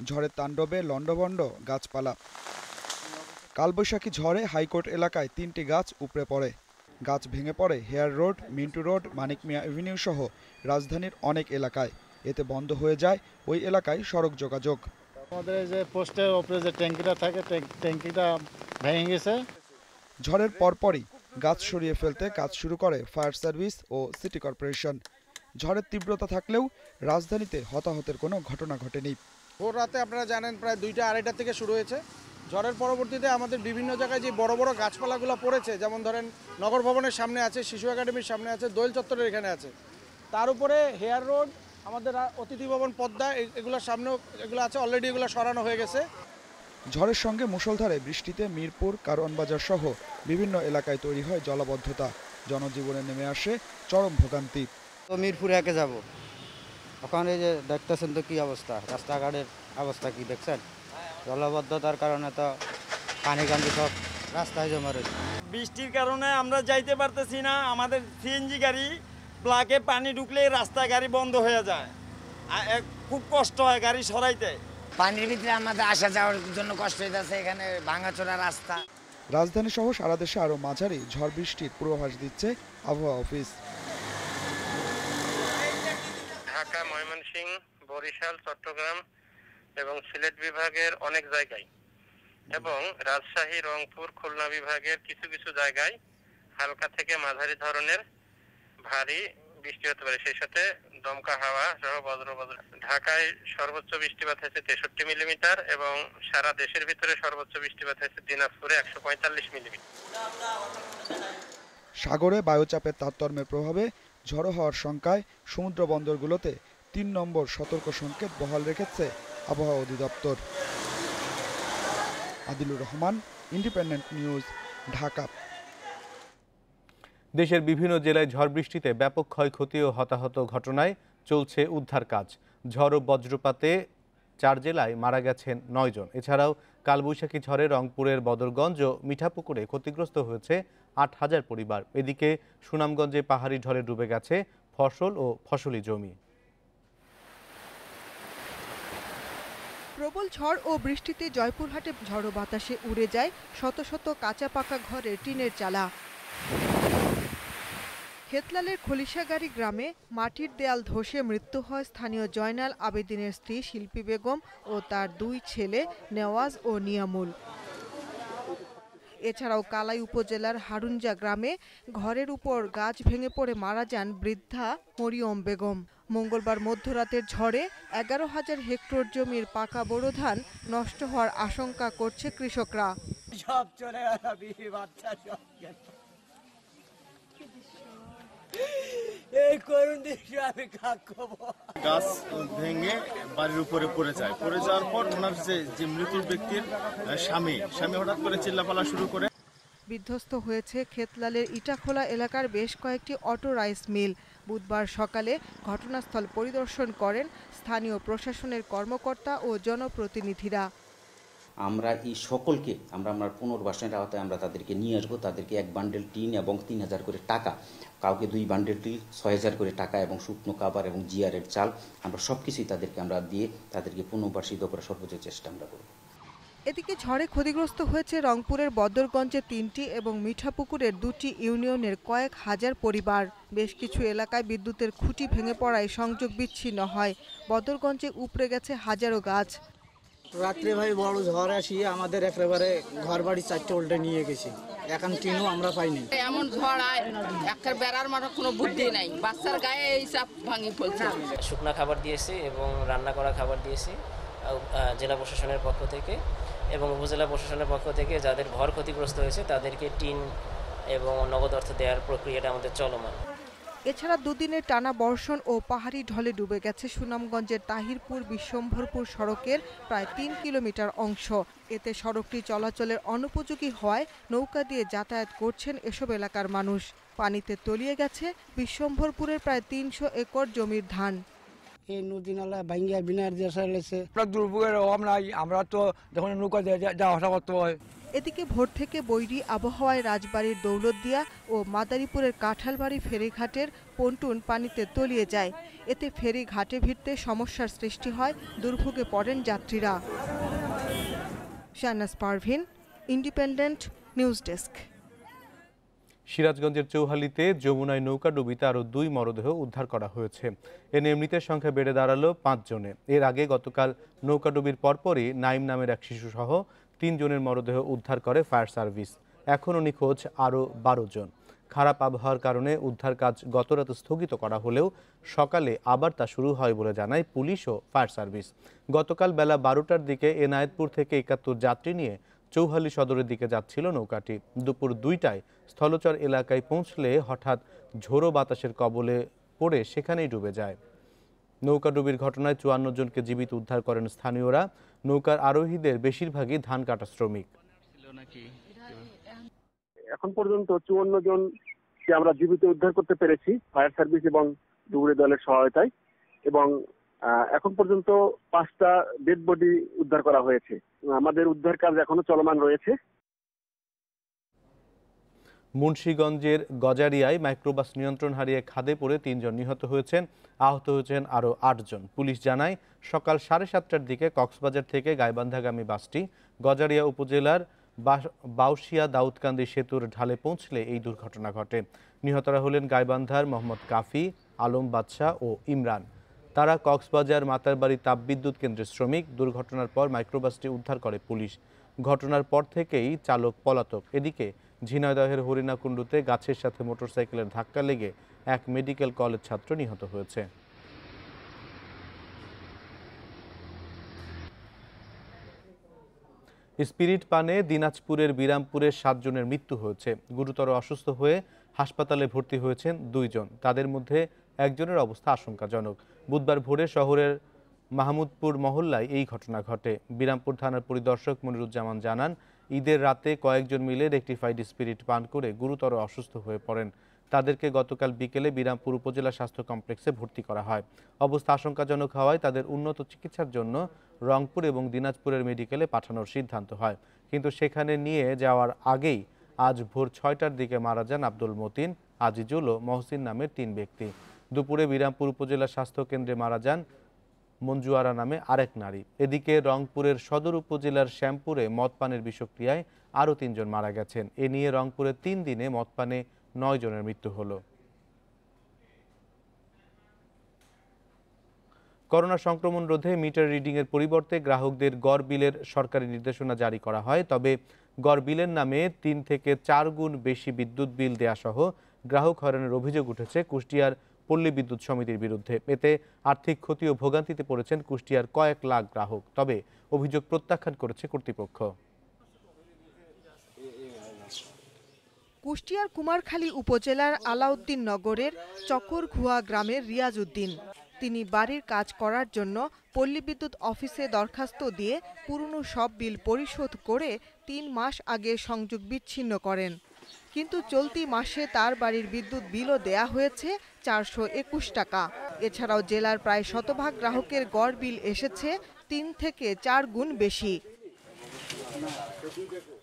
ঝড়ের তাণ্ডবে লণ্ডভণ্ড গাছপালা। কালবৈশাখী ঝড়ে হাইকোর্ট এলাকায় 3টি গাছ উপড়ে পড়ে। গাছ ভেঙে পড়ে হেয়ার রোড, মিন্টু রোড, মানিক মিয়া এভিনিউ সহ রাজধানীর অনেক এলাকায়। এতে বন্ধ হয়ে যায় ওই এলাকায় সড়ক যোগাযোগ। আমাদের এই যে পোস্টের উপরে যে ট্যাঙ্কিটা থাকে, ট্যাঙ্কিটা ভেঙে গেছে। ঝড়ের পরপরই গাছ সরিয়ে ফেলতে কাজ শুরু করে ফায়ার সার্ভিস ও সিটি কর্পোরেশন। ঝড়ের তীব্রতা থাকলেও রাজধানীতে হতাহতের কোনো ঘটনা ঘটেনি। ভোর রাতে আপনারা জানেন প্রায় 2টা-2:30 থেকে শুরু হয়েছে। ঝড়ের পরবর্তীতে আমাদের বিভিন্ন জায়গায় যে বড় বড় গাছপালাগুলো পড়েছে, যেমন ধরেন নগর ভবনের সামনে আছে, শিশু একাডেমির সামনে আছে, দোয়েল চত্বরের এখানে আছে, তার উপরে হেয়ার রোড, আমাদের অতিথি ভবন, পদ্মা, এগুলোর সামনেও এগুলো আছে, অলরেডি এগুলো সরানো হয়ে গেছে। ঝড়ের সঙ্গে মুষলধারে বৃষ্টিতে মিরপুর, কারওয়ানবাজার সহ বিভিন্ন এলাকায় তৈরি হয় জলাবদ্ধতা। জনজীবনে নেমে আসে চরম ভোগান্তি। তো মিরপুরে একে যাব, ওখানে যে দেখতেছেন তো কি অবস্থা, রাস্তাঘাটের অবস্থা কি দেখছেন? জলাবদ্ধতার কারণে তো পানি কান্দি সব রাস্তায় জমা রয়েছে। বৃষ্টির কারণে আমরা যাইতে পারতেছি না। আমাদের সিএনজি গাড়ি ব্লকে পানি ঢুকলে রাস্তা গাড়ি বন্ধ হয়ে যায়, খুব কষ্ট হয় গাড়ি সরাইতে। পানির ভিতরে আমাদের আসা যাওয়ার জন্য কষ্ট হইতেছে, এখানে ভাঙাচোরা রাস্তা। রাজধানী সহ সারা দেশে আরও মাঝারি ঝড় বৃষ্টির পূর্বাভাস দিচ্ছে আবহাওয়া অফিস। ঢাকা, ময়মনসিংহ, বরিশাল, চট্টগ্রাম এবং সিলেট বিভাগের অনেক জায়গায় এবং রাজশাহী, রংপুর, খুলনা বিভাগের কিছু কিছু জায়গায় হালকা থেকে মাঝারি ধরনের ভারী বৃষ্টি হতে পারে, সেই সাথে দমকা হাওয়া সহ বজ্রপাত। ঢাকায় সর্বোচ্চ বৃষ্টিপাত হয়েছে 63 মিলিমিটার এবং সারা দেশের ভিতরে সর্বোচ্চ বৃষ্টিপাত হয়েছে দিনাজপুরে 145 মিলিমিটার। সাগরে বায়ুচাপের তারতম্যের প্রভাবে ঝড়ো হওয়ার শঙ্কায় সমুদ্র বন্দরগুলোতে 3 নম্বর সতর্ক সংকেত বহাল রেখেছে আবহাওয়া অধিদপ্তর। Adilur Rahman, Independent news, Dhaka. দেশের বিভিন্ন জেলায় ঝড় বৃষ্টিতে ব্যাপক ক্ষয়ক্ষতি ও হতাহত ঘটনায় চলছে উদ্ধার কাজ। ঝড় ও বজ্রপাতে 4 জেলায় মারা গেছেন 9 জন। এছাড়াও কালবৈশাখী ঝড়ে রংপুরের বদরগঞ্জ ও মিঠাপুকুরে ক্ষতিগ্রস্ত হয়েছে 8,000 পরিবার। এদিকে সুনামগঞ্জে পাহাড়ি ঝড়ে ডুবে গেছে ফসল ও ফসলি জমি। প্রবল ঝড় ও বৃষ্টিতে জয়পুরহাটে ঝড়ো বাতাসে উড়ে যায় শত শত কাঁচা পাকা ঘরের টিনের চালা। খেতলালের খলিশাগাড়ি গ্রামে মাটির দেয়াল ধসে মৃত্যু হয় স্থানীয় জয়নাল আবেদিনের স্ত্রী শিল্পী বেগম ও তার 2 ছেলে নেওয়াজ ও নিয়ামুল। এছাড়াও কালাই উপজেলার হারুনজা গ্রামে ঘরের উপর গাছ ভেঙে পড়ে মারা যান বৃদ্ধা মরিয়ম বেগম। মঙ্গলবার মধ্যরাতের ঝড়ে 11,000 হেক্টর জমির পাকা বোরো ধান নষ্ট হওয়ার আশঙ্কা করছে কৃষকরা। সব চলে গেল, বাচ্চা সব গেল। এই করুণ দৃশ্য আমি কাকবো। গাছ ভেঙে বাড়ির উপরে পড়ে যায়। পড়ে যাওয়ার পর ওনার যে মৃত ব্যক্তির স্বামী হঠাৎ করে চিল্লাপালা শুরু করে। বিধ্বস্ত হয়েছে খেতলালের ইটাখোলা এলাকার বেশ কয়েকটি অটো রাইস মিল। বুধবার সকালে ঘটনাস্থল পরিদর্শন করেন স্থানীয় প্রশাসনের কর্মকর্তা ও জনপ্রতিনিধিরা। আমরা এই সকলকে আমরা পুনর্বাসনের আওতায় আমরা তাদেরকে নিয়ে আসবো। তাদেরকে 1 বান্ডেল টিন এবং 3000 করে টাকা, কাউকে 2 বান্ডেল টিন 6000 করে টাকা এবং শুকনো খাবার এবং জিআরের চাল, আমরা সব কিছুই তাদেরকে আমরা দিয়ে তাদেরকে পুনর্বাসিত করার সর্বোচ্চ চেষ্টা আমরা করব। এদিকে ঝড়ে ক্ষতিগ্রস্ত হয়েছে রংপুরের বদরগঞ্জে 3টি এবং মিঠাপুকুরের 2টি ইউনিয়নের কয়েক হাজার পরিবার। বেশ কিছু এলাকায় বিদ্যুতের খুঁটি ভেঙে পড়ায় সংযোগ বিচ্ছিন্ন হয়। বদরগঞ্জে উপড়ে গেছে হাজারো গাছ। রাত্রে ভাই বড় ঝড় আসি আমাদের একেবারে ঘর বাড়ি 4টে উল্টে নিয়ে গেছে, এখন টিনও আমরা পাইনি। এমন ঝড় আয় একটা বেড়ার মাথার কোনো বুদ্ধি নাই, বাচ্চার গায়ে এই চাপ ভাঙি পড়ছে। শুকনা খাবার দিয়েছি এবং রান্না করা খাবার দিয়েছি জেলা প্রশাসনের পক্ষ থেকে এবং উপজেলা প্রশাসনের পক্ষ থেকে। যাদের ঘর ক্ষতিগ্রস্ত হয়েছে তাদেরকে টিন এবং নগদ অর্থ দেওয়ার প্রক্রিয়াটা আমাদের চলমান। এছাড়া দুদিনের টানা বর্ষণ ও পাহাড়ি ঢলে ডুবে গেছে সুনামগঞ্জের তাহিরপুর বিশ্বম্ভরপুর সড়কের প্রায় 3 কিলোমিটার অংশ। এতে সড়কটি চলাচলের অনুপযোগী হওয়ায় নৌকা দিয়ে যাতায়াত করছেন এসব এলাকার মানুষ। পানিতে তলিয়ে গেছে বিশ্বম্ভরপুরের প্রায় 300 একর জমির ধান। এই নদী নালা ভাঙ্গিয়া বিনার দিয়ে চলেছে। দুর্ভোগের অভাব নাই, আমরা তো যখন নৌকা যাওয়া আসা করতে হয়। এদিকে ভোর থেকে বৈরী আবহাওয়ায় রাজবাড়ির দৌলতদিয়া ও মাদারীপুরের কাঁঠালবাড়ি ফেরিঘাটের পন্টুন পানিতে তলিয়ে যায়। এতে ফেরি ঘাটে ভিড়তে সমস্যার সৃষ্টি হয়, দুর্ভোগে পড়েন যাত্রীরা। Shahnaz Parvin, independent news desk. সিরাজগঞ্জের চৌহালিতে যমুনায় নৌকাডুবিতে আরও 2 মরদেহ উদ্ধার করা হয়েছে। এ নিয়ে মৃতের সংখ্যা বেড়ে দাঁড়ালো 5 জনে। এর আগে গতকাল নৌকাডুবির পরপরই নাইম নামের এক শিশুসহ 3 জনের মরদেহ উদ্ধার করে ফায়ার সার্ভিস। এখনও নিখোঁজ আরও 12 জন। খারাপ আবহাওয়ার কারণে উদ্ধার কাজ গতরাতে স্থগিত করা হলেও সকালে আবার তা শুরু হয় বলে জানায় পুলিশ ও ফায়ার সার্ভিস। গতকাল বেলা 12টার দিকে এনায়েতপুর থেকে 71 যাত্রী নিয়ে চৌহালি সদরের দিকে যাচ্ছিল নৌকাটি। দুপুর 2টায় স্থলচর এলাকায় পৌঁছলে হঠাৎ ঝোড়ো বাতাসের কবলে পড়ে সেখানেই ডুবে যায়। নৌকাডুবির ঘটনায় 54 জনকে জীবিত উদ্ধার করেন স্থানীয়রা। নৌকার আরোহীদের বেশিরভাগই ধান কাটা শ্রমিক। এখন পর্যন্ত 54 জনকে আমরা জীবিত উদ্ধার করতে পেরেছি ফায়ার সার্ভিস এবং ডুবুরি দলের সহায়তায়, এবং এখন পর্যন্ত 5টা ডেড বডি উদ্ধার করা হয়েছে। আমাদের উদ্ধার কাজ এখনো চলমান রয়েছে। মুন্সিগঞ্জের গজারিয়ায় মাইক্রোবাস নিয়ন্ত্রণ হারিয়ে খাদে পড়ে 3 জন নিহত হয়েছেন, আহত হয়েছেন আরও 8 জন। পুলিশ জানায় সকাল 7:30টার দিকে কক্সবাজার থেকে গাইবান্ধাগামী বাসটি গজারিয়া উপজেলার বাউশিয়া দাউদকান্দি সেতুর ঢালে পৌঁছলে এই দুর্ঘটনা ঘটে। নিহতরা হলেন গাইবান্ধার মোহাম্মদ কাফি, আলম বাদশাহ ও ইমরান। তারা কক্সবাজার মাতারবাড়ি তাপবিদ্যুৎ কেন্দ্রের শ্রমিক। দুর্ঘটনার পর মাইক্রোবাসটি উদ্ধার করে পুলিশ। ঘটনার পর থেকেই চালক পলাতক। এদিকে ঝিনাইদহের হরিণাকুণ্ডুতে গাছের সাথে মোটরসাইকেলের ধাক্কা লেগে এক মেডিকেল কলেজ ছাত্র নিহত হয়েছে। স্পিরিট পানে দিনাজপুরের বিরামপুরের 7 জনের মৃত্যু হয়েছে। গুরুতর অসুস্থ হয়ে হাসপাতালে ভর্তি হয়েছেন 2 জন। তাদের মধ্যে একজনের অবস্থা আশঙ্কাজনক। বুধবার ভোরে শহরের মাহমুদপুর মহল্লায় এই ঘটনা ঘটে। বিরামপুর থানার পরিদর্শক মনিরুজ্জামান জানান, ঈদের রাতে কয়েকজন মিলে রেকটিফাইড স্পিরিট পান করে গুরুতর অসুস্থ হয়ে পড়েন। তাদেরকে গতকাল বিকেলে বিরামপুর উপজেলা স্বাস্থ্য কমপ্লেক্সে ভর্তি করা হয়। অবস্থা আশঙ্কাজনক হওয়ায় তাদের উন্নত চিকিৎসার জন্য রংপুর এবং দিনাজপুরের মেডিকেলে পাঠানোর সিদ্ধান্ত হয়। কিন্তু সেখানে নিয়ে যাওয়ার আগেই আজ ভোর 6টার দিকে মারা যান আব্দুল মতিন, আজিজুল ও মহসিন নামের 3 ব্যক্তি। দুপুরে বিরামপুর উপজেলা স্বাস্থ্য কেন্দ্রে মারা যান মঞ্জুয়ারা নামে আরেক নারী। এদিকে রংপুরের সদর উপজেলার শ্যামপুরে মদ পানের বিষক্রিয়ায় আরও 3 জন মারা গেছেন। এ নিয়ে রংপুরে 3 দিনে মদ পানে 9 জনের মৃত্যু হলো। করোনা সংক্রমণ রোধে মিটার রিডিংয়ের পরিবর্তে গ্রাহকদের গড় বিলের সরকারি নির্দেশনা জারি করা হয়। তবে গড় বিলের নামে 3 থেকে 4 গুণ বেশি বিদ্যুৎ বিল দেয়া সহ গ্রাহক হয়রানির অভিযোগ উঠেছে কুষ্টিয়ার পল্লী বিদ্যুৎ সমিতির বিরুদ্ধে। এতে আর্থিক ক্ষতি ও ভোগান্তিতে পড়েছেন কুষ্টিয়ার কয়েক লাখ গ্রাহক। তবে অভিযোগ প্রত্যাখ্যান করেছে কর্তৃপক্ষ। কুষ্টিয়ার কুমারখালী উপজেলার আলাউদ্দিন নগরের চকরঘুয়া গ্রামের রিয়াজ উদ্দিন। তিনি বাড়ির কাজ করার জন্য পল্লী বিদ্যুৎ অফিসে দরখাস্ত দিয়ে পুরনো সব বিল পরিশোধ করে 3 মাস আগে সংযোগ বিচ্ছিন্ন করেন। কিন্তু চলতি মাসে তার বাড়ির বিদ্যুৎ বিলও দেয়া হয়েছে 421 টাকা। এছাড়াও জেলার প্রায় শতভাগ গ্রাহকের গড় বিল এসেছে 3 থেকে 4 গুণ বেশি।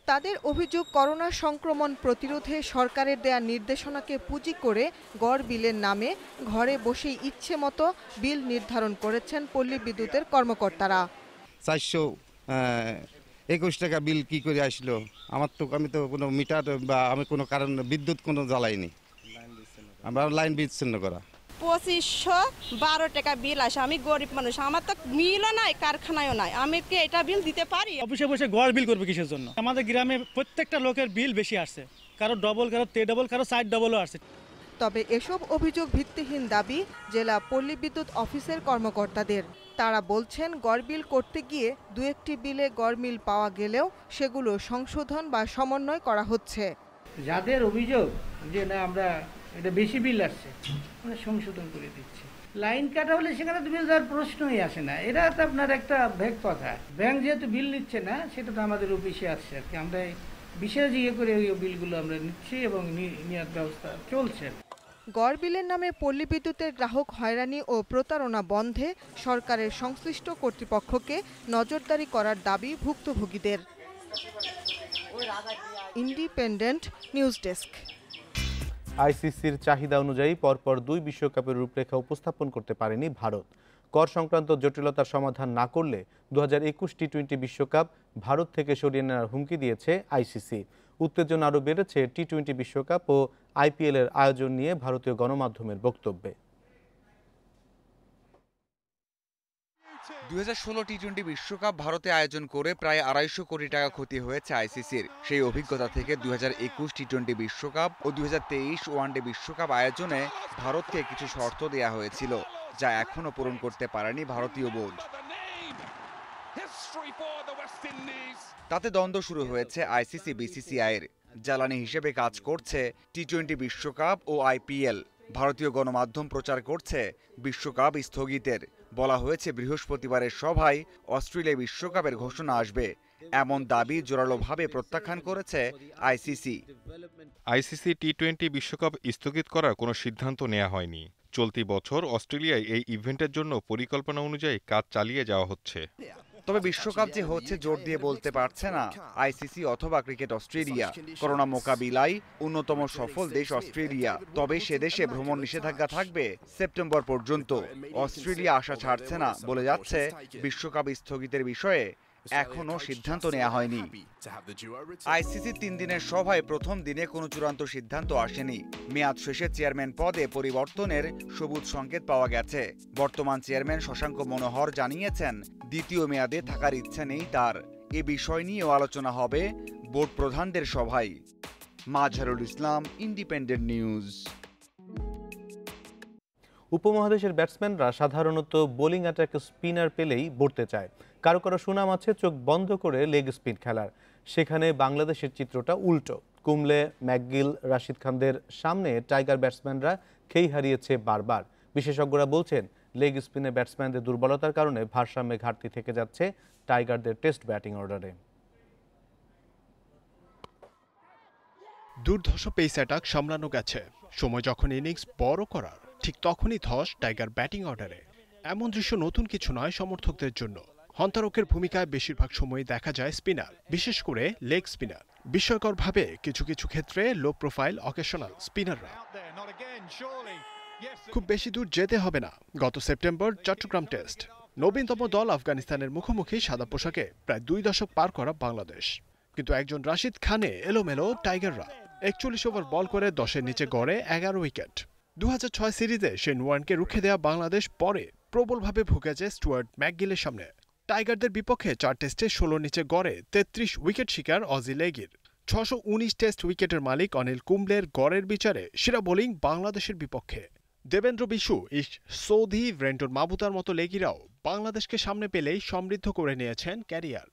তাদের অভিযোগ, করোনা সংক্রমণ প্রতিরোধে সরকারের দেয়া নির্দেশনাকে পুঁজি করে গড় বিলের নামে ঘরে বসেই ইচ্ছে মতো বিল নির্ধারণ করেছেন পল্লী বিদ্যুতের কর্মকর্তারা। 421 টাকা বিল কি করে আসলো? আমি তো কোনো মিটার বা আমি কোনো কারণ বিদ্যুৎ কোনো জ্বালাইনি, আমরা লাইন বিচ্ছিন্ন করা। 2512 টাকা বিল আসে। আমি গরিব মানুষ, আমার তো মিলও নাই, কারখানায়ও নাই, আমি কি এটা বিল দিতে পারি? অফিসে বসে গড় বিল করবে কিসের জন্য? আমাদের গ্রামে প্রত্যেকটা লোকের বিল বেশি আসছে, কারো ডবল, কারো 3 কারো 4 আসছে। তবে এসব অভিযোগ ভিত্তিহীন দাবি জেলা পল্লী বিদ্যুৎ অফিসের কর্মকর্তাদের। তারা বলছেন, গড় বিল করতে গিয়ে 2-1টি বিলে গড় মিল পাওয়া গেলেও সেগুলো সংশোধন বা সমন্বয় করা হচ্ছে। যাদের অভিযোগ যে না আমরা এটা বেশি বিল আসছে, আমরা সংশোধন করে দিচ্ছি। লাইন কাটা হলে সেখানে তো বিল দেওয়ার প্রশ্নই আসে না। এটা তো আপনার একটা ভেগ কথা। ব্যাংক যেহেতু বিল নিচ্ছে না, সেটা তো আমাদের অফিসে আসছে আর কি। আমরা বিশেষ করে ওই বিলগুলো আমরা নিচ্ছি এবং নেওয়ার ব্যবস্থা চলছে। গড় বিলের নামে পল্লী বিদ্যুতের গ্রাহক হয়রানি ও প্রতারণা বন্ধে সরকারের সংশ্লিষ্ট কর্তৃপক্ষকে নজরদারি করার দাবি ভুক্তভোগীদের। Independent news desk. আইসিসির চাহিদা অনুযায়ী পরপর 2 বিশ্বকাপের রূপরেখা উপস্থাপন করতে পারেনি ভারত। কর সংক্রান্ত জটিলতার সমাধান না করলে 2021 টি-20 বিশ্বকাপ ভারত থেকে সরিয়ে নেওয়ার হুমকি দিয়েছে আইসিসি। উত্তেজনা আরও বেড়েছে টি-20 বিশ্বকাপ ও আইপিএল এর আয়োজন নিয়ে ভারতীয় গণমাধ্যমের বক্তব্যে। 2016 টি-20 বিশ্বকাপ ভারতে আয়োজন করে প্রায় 250 কোটি টাকা ক্ষতি হয়েছে আইসিসির। সেই অভিজ্ঞতা থেকে 2021 টি-20 বিশ্বকাপ ও 2023 ওয়ানডে বিশ্বকাপ আয়োজনে ভারতকে কিছু শর্ত দেয়া হয়েছিল, যা এখনো পূরণ করতে পারেনি ভারতীয় বোর্ড। তাতে দ্বন্দ্ব শুরু হয়েছে আইসিসি বিসিসিআইয়ের। জ্বালানি হিসেবে কাজ করছে টি-20 বিশ্বকাপ ও আইপিএল। ভারতীয় গণমাধ্যম প্রচার করছে বিশ্বকাপ স্থগিতের। বলা হয়েছে বৃহস্পতিবারের সভায় অস্ট্রেলিয়া বিশ্বকাপের ঘোষণা আসবে, এমন দাবি জোরালোভাবে প্রত্যাখ্যান করেছে আইসিসি। আইসিসি টি-20 বিশ্বকাপ স্থগিত করার কোনো সিদ্ধান্ত নেওয়া হয়নি। চলতি বছর অস্ট্রেলিয়ায় এই ইভেন্টের জন্য পরিকল্পনা অনুযায়ী কাজ চালিয়ে যাওয়া হচ্ছে। তবে বিশ্বকাপ যে হচ্ছে জোর দিয়ে বলতে পারছে না আইসিসি অথবা ক্রিকেট অস্ট্রেলিয়া। করোনা মোকাবিলায় অন্যতম সফল দেশ অস্ট্রেলিয়া, তবে সে দেশে ভ্রমণ নিষেধাজ্ঞা থাকবে সেপ্টেম্বর পর্যন্ত। অস্ট্রেলিয়া আশা ছাড়ছে না, বলে যাচ্ছে বিশ্বকাপ স্থগিতের বিষয়ে এখনো সিদ্ধান্ত নেওয়া হয়নি। আইসিসির 3 দিনের সভায় প্রথম দিনে কোনো চূড়ান্ত সিদ্ধান্ত আসেনি। মেয়াদ শেষে চেয়ারম্যান পদে পরিবর্তনের সবুজ সংকেত পাওয়া গেছে। বর্তমান চেয়ারম্যান শশাঙ্ক মনোহর জানিয়েছেন দ্বিতীয় মেয়াদে থাকার ইচ্ছা নেই তার। এ বিষয় নিয়েও আলোচনা হবে বোর্ড প্রধানদের সভায়। Mazharul Islam, independent news. উপমহাদেশের ব্যাটসম্যানরা সাধারণত বোলিং অ্যাটাকে স্পিনার পেলেই বলতে চায়। কারো কারো সুনাম আছে চোখ বন্ধ করে লেগ স্পিন খেলার। সেখানে বাংলাদেশের চিত্রটা উল্টো। কুমলে, ম্যাকগিল, রাশিদ খানদের সামনে টাইগার ব্যাটসম্যানরা খেই হারিয়েছে বারবার। বিশেষজ্ঞরা বলছেন, লেগ স্পিনে ব্যাটসম্যানদের দুর্বলতার কারণে ভারসাম্যে ঘাটতি থেকে যাচ্ছে টাইগারদের টেস্ট ব্যাটিং অর্ডারে। দুর্ধর্ষ পেস অ্যাটাক সামলানো গেছে। সময় যখন ইনিংস বড় করার, ঠিক তখনই ধস টাইগার ব্যাটিং অর্ডারে। এমন দৃশ্য নতুন কিছু নয় সমর্থকদের জন্য। হন্তারকের ভূমিকায় বেশিরভাগ সময় দেখা যায় স্পিনার, বিশেষ করে লেগ স্পিনার। বিস্ময়করভাবে কিছু কিছু ক্ষেত্রে লো প্রোফাইল অকেশনাল স্পিনাররা। খুব বেশি দূর যেতে হবে না। গত সেপ্টেম্বর চট্টগ্রাম টেস্ট, নবীনতম দল আফগানিস্তানের মুখোমুখি সাদা পোশাকে প্রায় 2 দশক পার করা বাংলাদেশ। কিন্তু একজন রাশিদ খানে এলোমেলো টাইগাররা 41 ওভার বল করে 10-এর নিচে গড়ে 11 উইকেট। 2006 সিরিজে শেন ওয়ার্নকে রুখে দেয়া বাংলাদেশ পরে প্রবলভাবে ভুগেছে স্টুয়ার্ট ম্যাকগিলের সামনে। টাইগারদের বিপক্ষে 4 টেস্টে 16 নিচে গড়ে 33 উইকেট শিকার অজি লেগির। 619 টেস্ট উইকেটের মালিক অনিল কুম্বলের গড়ের বিচারে সেরা বোলিং বাংলাদেশের বিপক্ষে। দেবেন্দ্র বিশু, সৌদি, ব্রেন্টন মাবুতার মতো লেগিরাও বাংলাদেশকে সামনে পেলেই সমৃদ্ধ করে নিয়েছেন ক্যারিয়ার।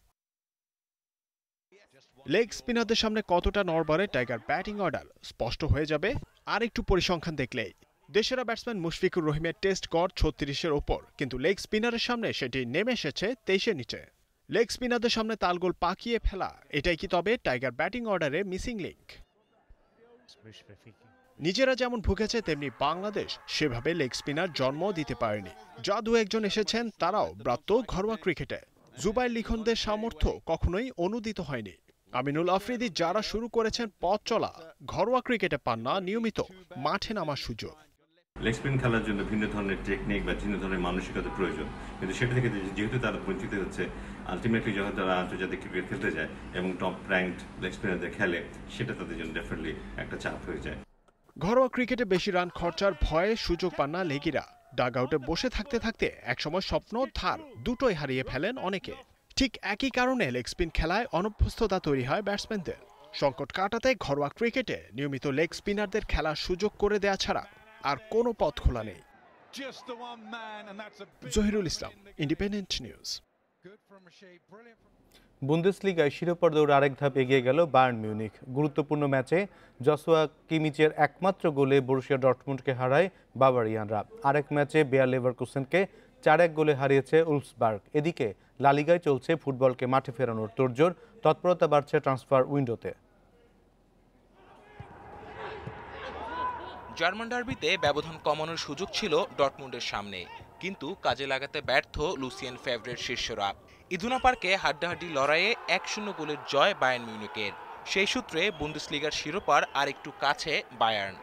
লেগ স্পিনারদের সামনে কতটা নড়বড়ে টাইগার ব্যাটিং অর্ডার স্পষ্ট হয়ে যাবে আর একটু পরিসংখ্যান দেখলেই। দেশেরা ব্যাটসম্যান মুশফিকুর রহিমের টেস্ট গড় 36-এর ওপর, কিন্তু লেগ স্পিনারের সামনে সেটি নেমে এসেছে 23-এর নিচে। লেগ স্পিনারদের সামনে তালগোল পাকিয়ে ফেলা, এটাই কি তবে টাইগার ব্যাটিং অর্ডারে মিসিং লিঙ্ক? নিজেরা যেমন ভুগেছে তেমনি বাংলাদেশ সেভাবে লেগ স্পিনার জন্ম দিতে পারেনি। যা 2-1 এসেছেন তারাও ব্রাত্য ঘরোয়া ক্রিকেটে। জুবাইর লিখনদের সামর্থ্য কখনোই অনুদিত হয়নি। আমিনুল আফ্রিদি যারা শুরু করেছেন পথ চলা, ঘরোয়া ক্রিকেটে পান না নিয়মিত মাঠে নামার সুযোগ। লেগ স্পিন খেলার জন্য ভিন্ন ধরনের টেকনিক বা ভিন্ন ধরনের মানসিকতা প্রয়োজন, কিন্তু সেটা থেকে যেহেতু তারা বঞ্চিত হচ্ছে, আলটিমেটলি যখন তারা আন্তর্জাতিক ক্রিকেট খেলতে যায় এবং টপ র্যাঙ্কড লেগ স্পিনারদের খেলে, সেটা তাদের জন্য ডেফিনেটলি একটা চাপ হয়ে যায়। ঘরোয়া ক্রিকেটে বেশি রান খরচার ভয়ে সুযোগ পান না লেগিরা। ডাগ আউটে বসে থাকতে থাকতে একসময় স্বপ্ন ধার দুটোই হারিয়ে ফেলেন অনেকে। ঠিক একই কারণে লেগ স্পিন খেলায় অনভ্যস্ততা তৈরি হয় ব্যাটসম্যানদের। সংকট কাটাতে ঘরোয়া ক্রিকেটে নিয়মিত লেগ স্পিনারদের খেলার সুযোগ করে দেয়া ছাড়া আর কোনো পথ খোলা নেই। জহিরুল ইসলাম, ইন্ডিপেন্ডেন্ট নিউজ। বুন্দেসলিগায় শিরোপার দৌড়ে আরেক ধাপ এগিয়ে গেল বায়ার্ন মিউনিখ। গুরুত্বপূর্ণ ম্যাচে জসুয়া কিমিচের একমাত্র গোলে বরুসিয়া ডর্টমুন্ডকে হারায় বাভারিয়ানরা। আরেক ম্যাচে বেয়ার লেভারকুসেনকে 4-1 গোলে হারিয়েছে উলফসবার্গ। এদিকে লা লিগায় চলছে ফুটবলকে মাঠে ফেরানোর তোড়জোড়, তৎপরতা বাড়ছে ট্রান্সফার উইন্ডোতে। জার্মান ডার্বিতে ব্যবধান কমানোর সুযোগ ছিল ডর্টমুন্ডের সামনে, কিন্তু কাজে লাগাতে ব্যর্থ লুসিয়ান ফেভারের শীর্ষরা। ইদুনা পার্কে হাড্ডাহাড্ডি লড়াইয়ে 1-0 গোলের জয় বায়ার্ন মিউনিখের। সেই সূত্রে বুন্দেসলিগার শিরোপার আরেকটু কাছে বায়ার্ন।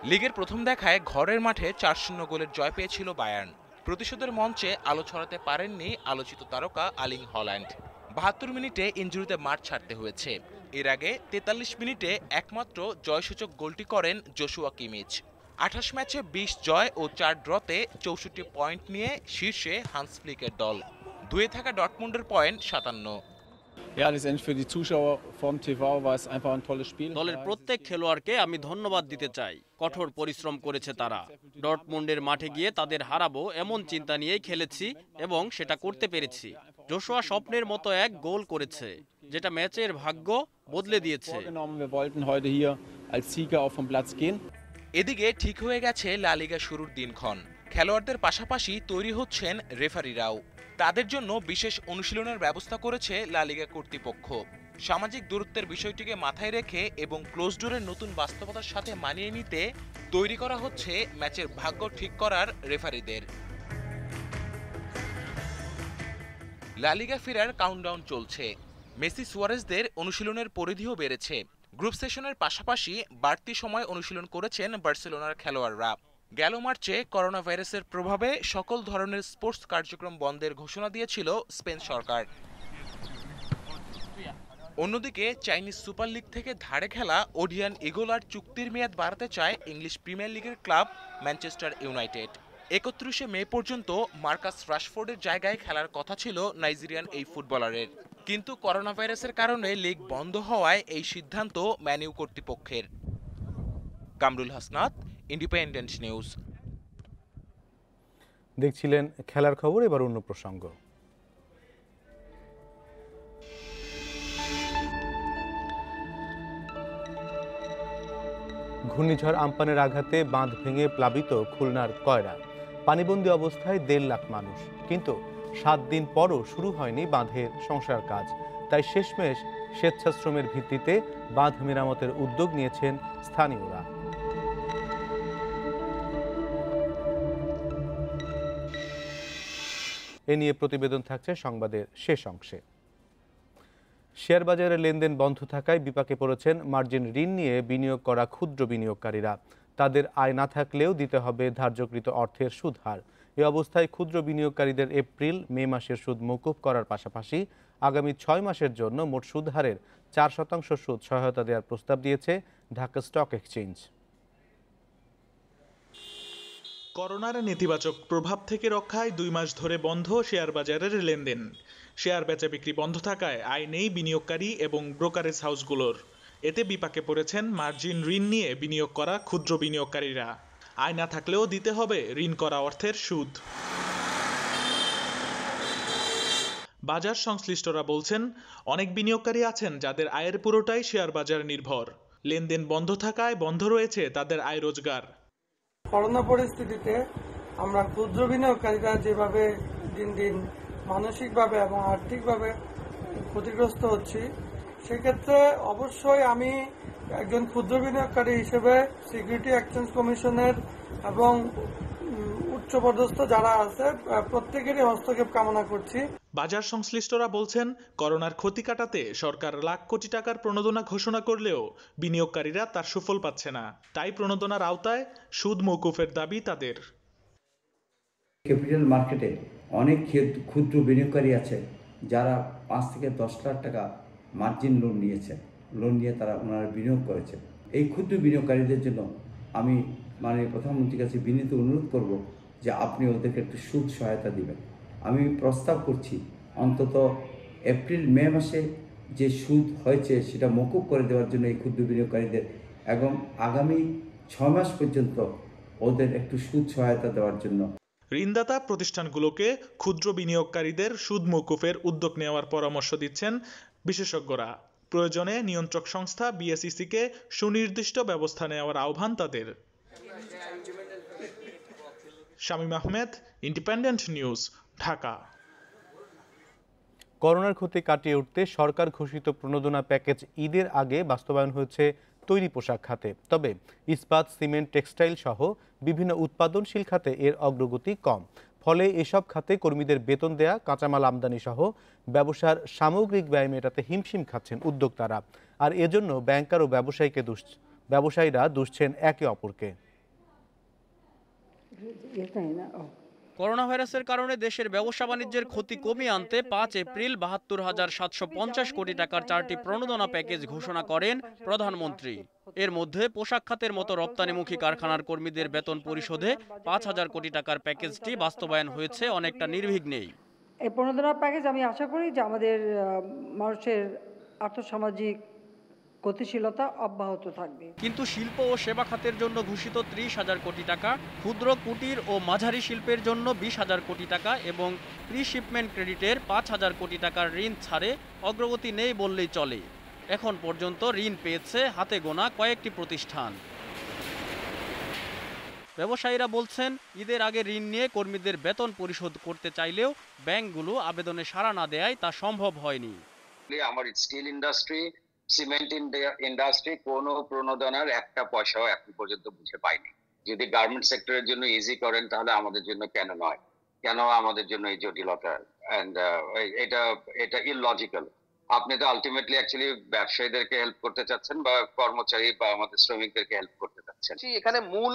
লিগের প্রথম দেখায় ঘরের মাঠে 4-0 গোলের জয় পেয়েছিল বায়ার্ন। প্রতিশোধের মঞ্চে আলো ছড়াতে পারেননি আলোচিত তারকা আর্লিং হল্যান্ড। 72 মিনিটে ইনজুরিতে মাঠ ছাড়তে হয়েছে। এর আগে 43 মিনিটে একমাত্র জয়সূচক গোলটি করেন জসুয়া কিমিচ। 28 ম্যাচে 20 জয় ও 4 ড্রতে 64 পয়েন্ট নিয়ে শীর্ষে হান্স ফ্লিকের দল। দুয়ে থাকা ডর্টমুন্ডের পয়েন্ট 57। দলের প্রত্যেক খেলোয়াড়কে আমি ধন্যবাদ দিতে চাই। কঠোর পরিশ্রম করেছে তারা। ডর্টমুন্ডের মাঠে গিয়ে তাদের হারাবো এমন চিন্তা নিয়েই খেলেছি এবং সেটা করতে পেরেছি। জোশুয়া স্বপ্নের মতো এক গোল করেছে, যেটা ম্যাচের ভাগ্য বদলে দিয়েছে। এদিকে ঠিক হয়ে গেছে লা লিগা শুরুর দিনক্ষণ। খেলোয়াড়দের পাশাপাশি তৈরি হচ্ছেন রেফারিরাও। তাদের জন্য বিশেষ অনুশীলনের ব্যবস্থা করেছে লা লিগা কর্তৃপক্ষ। সামাজিক দূরত্বের বিষয়টিকে মাথায় রেখে এবং ক্লোজ ডোরের নতুন বাস্তবতার সাথে মানিয়ে নিতে তৈরি করা হচ্ছে ম্যাচের ভাগ্য ঠিক করার রেফারিদের। লা লিগা ফেরার কাউন্টডাউন চলছে। মেসি সুয়ারেজদের অনুশীলনের পরিধিও বেড়েছে। গ্রুপ সেশনের পাশাপাশি বাড়তি সময় অনুশীলন করেছেন বার্সেলোনার খেলোয়াড়রা। গেল মার্চে করোনা ভাইরাসের প্রভাবে সকল ধরনের স্পোর্টস কার্যক্রম বন্ধের ঘোষণা দিয়েছিল স্পেন সরকার। অন্যদিকে চাইনিজ সুপার লিগ থেকে ধারে খেলা ওডিয়ান ইগোলার চুক্তির মেয়াদ বাড়াতে চায় ইংলিশ প্রিমিয়ার লিগের ক্লাব ম্যানচেস্টার ইউনাইটেড। 31 মে পর্যন্ত মার্কাস রাশফোর্ডের জায়গায় খেলার কথা ছিল নাইজেরিয়ান এই ফুটবলারের, কিন্তু করোনা ভাইরাসের কারণে লিগ বন্ধ হওয়ায় এই সিদ্ধান্ত ম্যানইউ কর্তৃপক্ষের। Kamrul Hasnat, independent news. দেখছিলেন খেলার খবর। এবার অন্য প্রসঙ্গ। ঘূর্ণিঝড় আম্পানের আঘাতে বাঁধ ভেঙে প্লাবিত খুলনার কয়রা। পানিবন্দী অবস্থায় 1.5 লাখ মানুষ, কিন্তু 7 দিন পরও শুরু হয়নি বাঁধের সংস্কার কাজ। তাই শেষমেশ স্বেচ্ছাশ্রমের ভিত্তিতে বাঁধ মেরামতের উদ্যোগ নিয়েছেন স্থানীয়রা। এ নিয়ে প্রতিবেদন থাকছে সংবাদের শেষ অংশে। শেয়ার বাজারে লেনদেন বন্ধ থাকায় বিপাকে পড়েছেন মার্জিন ঋণ নিয়ে বিনিয়োগ করা ক্ষুদ্র বিনিয়োগকারীরা। তাদের আয় না থাকলেও দিতে হবে ধার্যকৃত অর্থের সুদ হার। এ অবস্থায় ক্ষুদ্র বিনিয়োগকারীদের এপ্রিল মে মাসের সুদ মওকুফ করার পাশাপাশি আগামী 6 মাসের জন্য মোট সুদ হারের 4% সুদ সহায়তা দেওয়ার প্রস্তাব দিয়েছে ঢাকা স্টক এক্সচেঞ্জ। করোনার নেতিবাচক প্রভাব থেকে রক্ষায় 2 মাস ধরে বন্ধ শেয়ার বাজারের লেনদেন। শেয়ার বেচা বিক্রি বন্ধ থাকায় আয় নেই বিনিয়োগকারী এবং ব্রোকারেজ হাউসগুলোর। এতে বিপাকে পড়েছেন মার্জিন ঋণ নিয়ে বিনিয়োগ করা ক্ষুদ্র বিনিয়োগকারীরা। আয় না থাকলেও দিতে হবে ঋণ করা অর্থের সুদ। বাজার সংশ্লিষ্টরা বলছেন, অনেক বিনিয়োগকারী আছেন যাদের আয়ের পুরোটাই শেয়ার বাজার নির্ভর। লেনদেন বন্ধ থাকায় বন্ধ রয়েছে তাদের আয় রোজগার। করোনা পরিস্থিতিতে আমরা ক্ষুদ্র বিনিয়োগকারীরা যেভাবে দিন দিন মানসিকভাবে এবং আর্থিকভাবে ক্ষতিগ্রস্ত হচ্ছি, সেক্ষেত্রে অবশ্যই আমি একজন ক্ষুদ্র বিনিয়োগকারী হিসেবে সিকিউরিটি এক্সচেঞ্জ কমিশনের এবং উচ্চ উচ্চপদস্থ যারা আছে প্রত্যেকেরই হস্তক্ষেপ কামনা করছি। বাজার সংশ্লিষ্টরা বলছেন, করোনার ক্ষতি কাটাতে সরকার লাখ কোটি টাকার প্রণোদনা ঘোষণা করলেও বিনিয়োগকারীরা তার সুফল পাচ্ছে না। তাই প্রণোদনার আওতায় সুদ মওকুফের দাবি তাদের। ক্যাপিটাল মার্কেটে অনেক ক্ষুদ্র বিনিয়োগকারী আছে যারা 5 থেকে 10 লাখ টাকা মার্জিন লোন নিয়েছে, লোন নিয়ে ওনারা বিনিয়োগ করেছে। এই ক্ষুদ্র বিনিয়োগকারীদের জন্য আমি মাননীয় প্রধানমন্ত্রীর কাছে বিনীত অনুরোধ করব যে আপনি ওদেরকে একটু সুদ সহায়তা দিবেন। আমি প্রস্তাব করছি অন্তত এপ্রিল মে মাসে যে সুদ হয়েছে সেটা মওকুফ করে দেওয়ার জন্য এই ক্ষুদ্র বিনিয়োগকারীদের, এবং আগামী 6 মাস পর্যন্ত ওদের একটু সুদ সহায়তা দেওয়ার জন্য। ঋণদাতা প্রতিষ্ঠানগুলোকে ক্ষুদ্র বিনিয়োগকারীদের সুদ মওকুফের উদ্যোগ নেওয়ার পরামর্শ দিচ্ছেন বিশেষজ্ঞরা। প্রয়োজনে নিয়ন্ত্রক সংস্থা বিএসইসিকে সুনির্দিষ্ট ব্যবস্থা নেওয়ার আহ্বান তাদের। Shamim Ahmed, independent news, Dhaka. করোনার ক্ষতি কাটিয়ে উঠতে সরকার ঘোষিত প্রণোদনা প্যাকেজ ঈদের আগে বাস্তবায়ন হয়েছে তৈরি পোশাক খাতে। তবে ইস্পাত, সিমেন্ট, টেক্সটাইল সহ বিভিন্ন উৎপাদনশীল খাতে এর অগ্রগতি কম। ফলে এসব খাতে কর্মীদের বেতন দেয়া, কাঁচামাল আমদানি সহ ব্যবসার সামগ্রিক ব্যয় মেটাতে হিমশিম খাচ্ছেন উদ্যোক্তারা। আর এজন্য ব্যাংকার ও ব্যবসায়ীরা দুষছেন একে অপরকে। করোনা ভাইরাসের কারণে দেশের ব্যবসা বাণিজ্যের ক্ষতি কমিয়ে আনতে 5 এপ্রিল ৭২,৭৫০ কোটি টাকার 4টি প্রণোদনা প্যাকেজ ঘোষণা করেন প্রধানমন্ত্রী। এর মধ্যে পোশাক খাতের মতো রপ্তানিমুখী কারখানার কর্মীদের বেতন পরিশোধে 5,000 কোটি টাকার প্যাকেজটি বাস্তবায়ন হয়েছে অনেকটা নির্বিঘ্নেই। এই প্রণোদনা প্যাকেজ আমি আশা করি যে আমাদের মানুষের আর্থসামাজিক গতিশীলতা অব্যাহত থাকবে। কিন্তু শিল্প ও সেবা খাতের জন্য ঘোষিত 30,000 কোটি টাকা, ক্ষুদ্র, কুটির ও মাঝারি শিল্পের জন্য 20,000 কোটি টাকা এবং প্রি শিপমেন্ট ক্রেডিটের 5,000 কোটি টাকার ঋণ ছাড়ে অগ্রগতি নেই বললেই চলে। এখন পর্যন্ত ঋণ পেয়েছে হাতে গোনা কয়েকটি প্রতিষ্ঠান। ব্যবসায়ীরা বলছেন, ঈদের আগে ঋণ নিয়ে কর্মীদের বেতন পরিশোধ করতে চাইলেও ব্যাংকগুলো আবেদনে সাড়া না দেয়ায় তা সম্ভব হয়নি। আমার স্টিল ইন্ডাস্ট্রি, সিমেন্ট ইন্ডাস্ট্রি কোনো প্রণোদনার একটা পয়সাও এখন পর্যন্ত বুঝে পাইনি। যদি গার্মেন্ট সেক্টরের জন্য ইজি করেন তাহলে আমাদের জন্য কেন নয়? কেন আমাদের জন্য এই জটিলতা? এন্ড এটা ইললজিক্যাল। আপনি তো আলটিমেটলি অ্যাকচুয়ালি ব্যবসায়ীদেরকে হেল্প করতে চাচ্ছেন বা কর্মচারী বা আমাদের শ্রমিকদেরকে হেল্প করতে চাচ্ছেন। এখানে মূল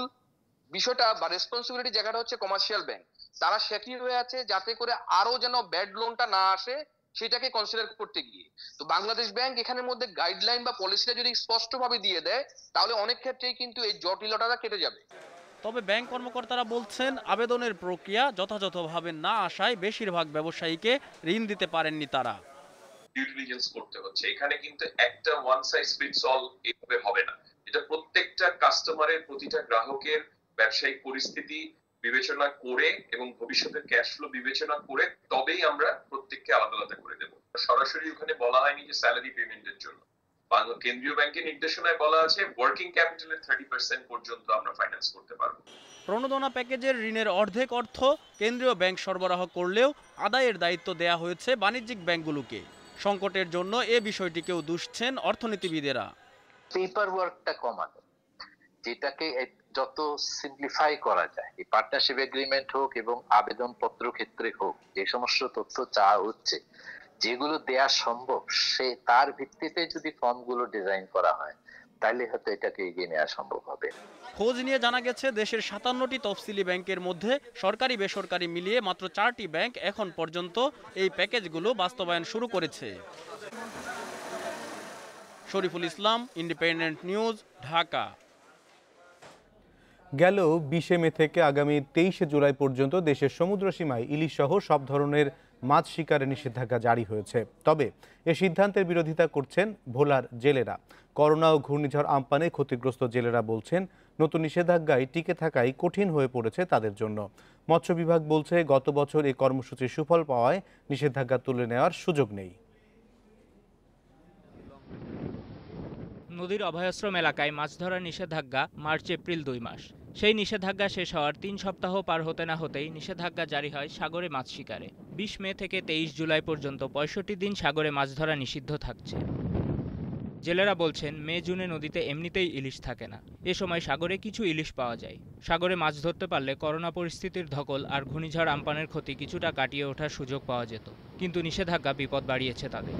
বিষয়টা বা রেসপন্সিবিলিটি জায়গাটা হচ্ছে কমার্শিয়াল ব্যাংক। তারা সেকি হয়ে আছে যাতে করে আরো যেন ব্যাড লোনটা না আসে সেটাকে কনসিডার করতে গিয়ে। তো বাংলাদেশ ব্যাংক এখানের মধ্যে গাইডলাইন বা পলিসিটা যদি স্পষ্টভাবে দিয়ে দেয় তাহলে অনেক ক্ষেত্রেই কিন্তু এই জটিলতাটা কেটে যাবে। তবে ব্যাংক কর্মকর্তারা বলছেন, আবেদনের প্রক্রিয়া যথাযথভাবে না আসায় বেশিরভাগ ব্যবসায়ীকে ঋণ দিতে পারেননি তারা। ডিউ ডিলিজেন্স করতে হচ্ছে। এখানে কিন্তু একটা ওয়ান সাইজ ফিটস অল এভাবে হবে না। এটা প্রত্যেকটা কাস্টমারের, প্রতিটা গ্রাহকের ব্যবসায়িক পরিস্থিতি বিবেচনা করে এবং ভবিষ্যতের ক্যাশ ফ্লো বিবেচনা করে তবেই আমরা প্রত্যেককে আলাদা আলাদা করে দেব। সরাসরি ওখানে বলা হয়নি যে স্যালারি পেমেন্টের জন্য। কেন্দ্রীয় ব্যাংকের নির্দেশনায় বলা আছে ওয়ার্কিং ক্যাপিটালের 30% পর্যন্ত আমরা ফাইন্যান্স করতে পারবো। প্রণোদনা প্যাকেজের ঋণের অর্ধেক অর্থ কেন্দ্রীয় ব্যাংক সরবরাহ করলেও আদায়ের দায়িত্ব দেয়া হয়েছে বাণিজ্যিক ব্যাংকগুলোকে। সংকটের জন্য এ বিষয়টিকেও দুষছেন অর্থনীতিবিদেরা। পেপার ওয়ার্কটা কমানো, যেটাকে যত সিম্পলিফাই করা যায়, এই পার্টনারশিপ এগ্রিমেন্ট হোক এবং আবেদনপত্র ক্ষেত্রে হোক, যে সমস্ত তথ্য চাওয়া হচ্ছে যেগুলো দেয়া সম্ভব, সে তার ভিত্তিতে যদি ফর্মগুলো ডিজাইন করা হয় তাহলে হয়তো এটাকে এগিয়ে নেওয়া সম্ভব হবে। খোঁজ নিয়ে জানা গেছে দেশের 57টি তফসিলি ব্যাংকের মধ্যে সরকারি বেসরকারি মিলিয়ে মাত্র 4টি ব্যাংক এখন পর্যন্ত এই প্যাকেজগুলো বাস্তবায়ন শুরু করেছে। Shariful Islam, independent news, Dhaka. গেল 20 মে থেকে আগামী 23 জুলাই পর্যন্ত দেশের সমুদ্র সীমায় ইলিশ সহ সব ধরনের মাছ শিকারে নিষেধাজ্ঞা জারি হয়েছে। তবে এ সিদ্ধান্তের বিরোধিতা করছেন ভোলার জেলেরা। করোনা ও ঘূর্ণিঝড় আম্পানে ক্ষতিগ্রস্ত জেলেরা বলছেন, নতুন নিষেধাজ্ঞায় টিকে থাকাই কঠিন হয়ে পড়েছে তাদের জন্য। মৎস্য বিভাগ বলছে, গত বছর এই কর্মসূচির সুফল পাওয়ায় নিষেধাজ্ঞা তুলে নেওয়ার সুযোগ নেই। নদীর অভয়াশ্রম এলাকায় মাছ ধরার নিষেধাজ্ঞা মার্চ এপ্রিল 2 মাস। সেই নিষেধাজ্ঞা শেষ হওয়ার 3 সপ্তাহ পার হতে না হতেই নিষেধাজ্ঞা জারি হয় সাগরে মাছ শিকারে। 20 মে থেকে 23 জুলাই পর্যন্ত 65 দিন সাগরে মাছ ধরা নিষিদ্ধ থাকছে। জেলেরা বলছেন মে জুনে নদীতে এমনিতেই ইলিশ থাকে না, এ সময় সাগরে কিছু ইলিশ পাওয়া যায়। সাগরে মাছ ধরতে পারলে করোনা পরিস্থিতির ধকল আর ঘূর্ণিঝড় আম্পানের ক্ষতি কিছুটা কাটিয়ে ওঠার সুযোগ পাওয়া যেত, কিন্তু নিষেধাজ্ঞা বিপদ বাড়িয়েছে তাদের।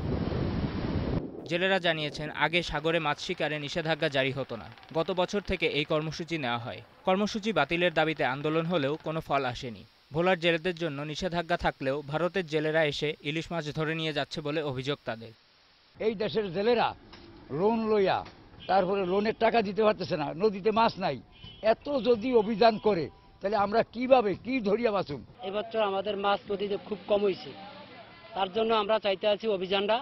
জেলেরা জানিয়েছেন আগে সাগরে মাছ শিকারে নিষেধাজ্ঞা জারি হতো না, গত বছর থেকে এই কর্মসূচি নেওয়া হয়। কর্মসূচি বাতিলের দাবিতে আন্দোলন হলেও কোনো ফল আসেনি। ভোলার জেলেদের জন্য নিষেধাজ্ঞা থাকলেও ভারতের জেলেরা এসে ইলিশ মাছ ধরে নিয়ে যাচ্ছে বলে অভিযোগ তাদের। এই দেশের জেলেরা লোন লইয়া তারপরে লোনের টাকা দিতে পারতেছে না, নদীতে মাছ নাই। এত যদি অভিযান করে তাহলে আমরা কিভাবে কি ধরিয়া বাঁচুম? এবছর আমাদের মাছ নদীতে খুব কম হয়েছে, তার জন্য আমরা চাইতে আছি অভিযানটা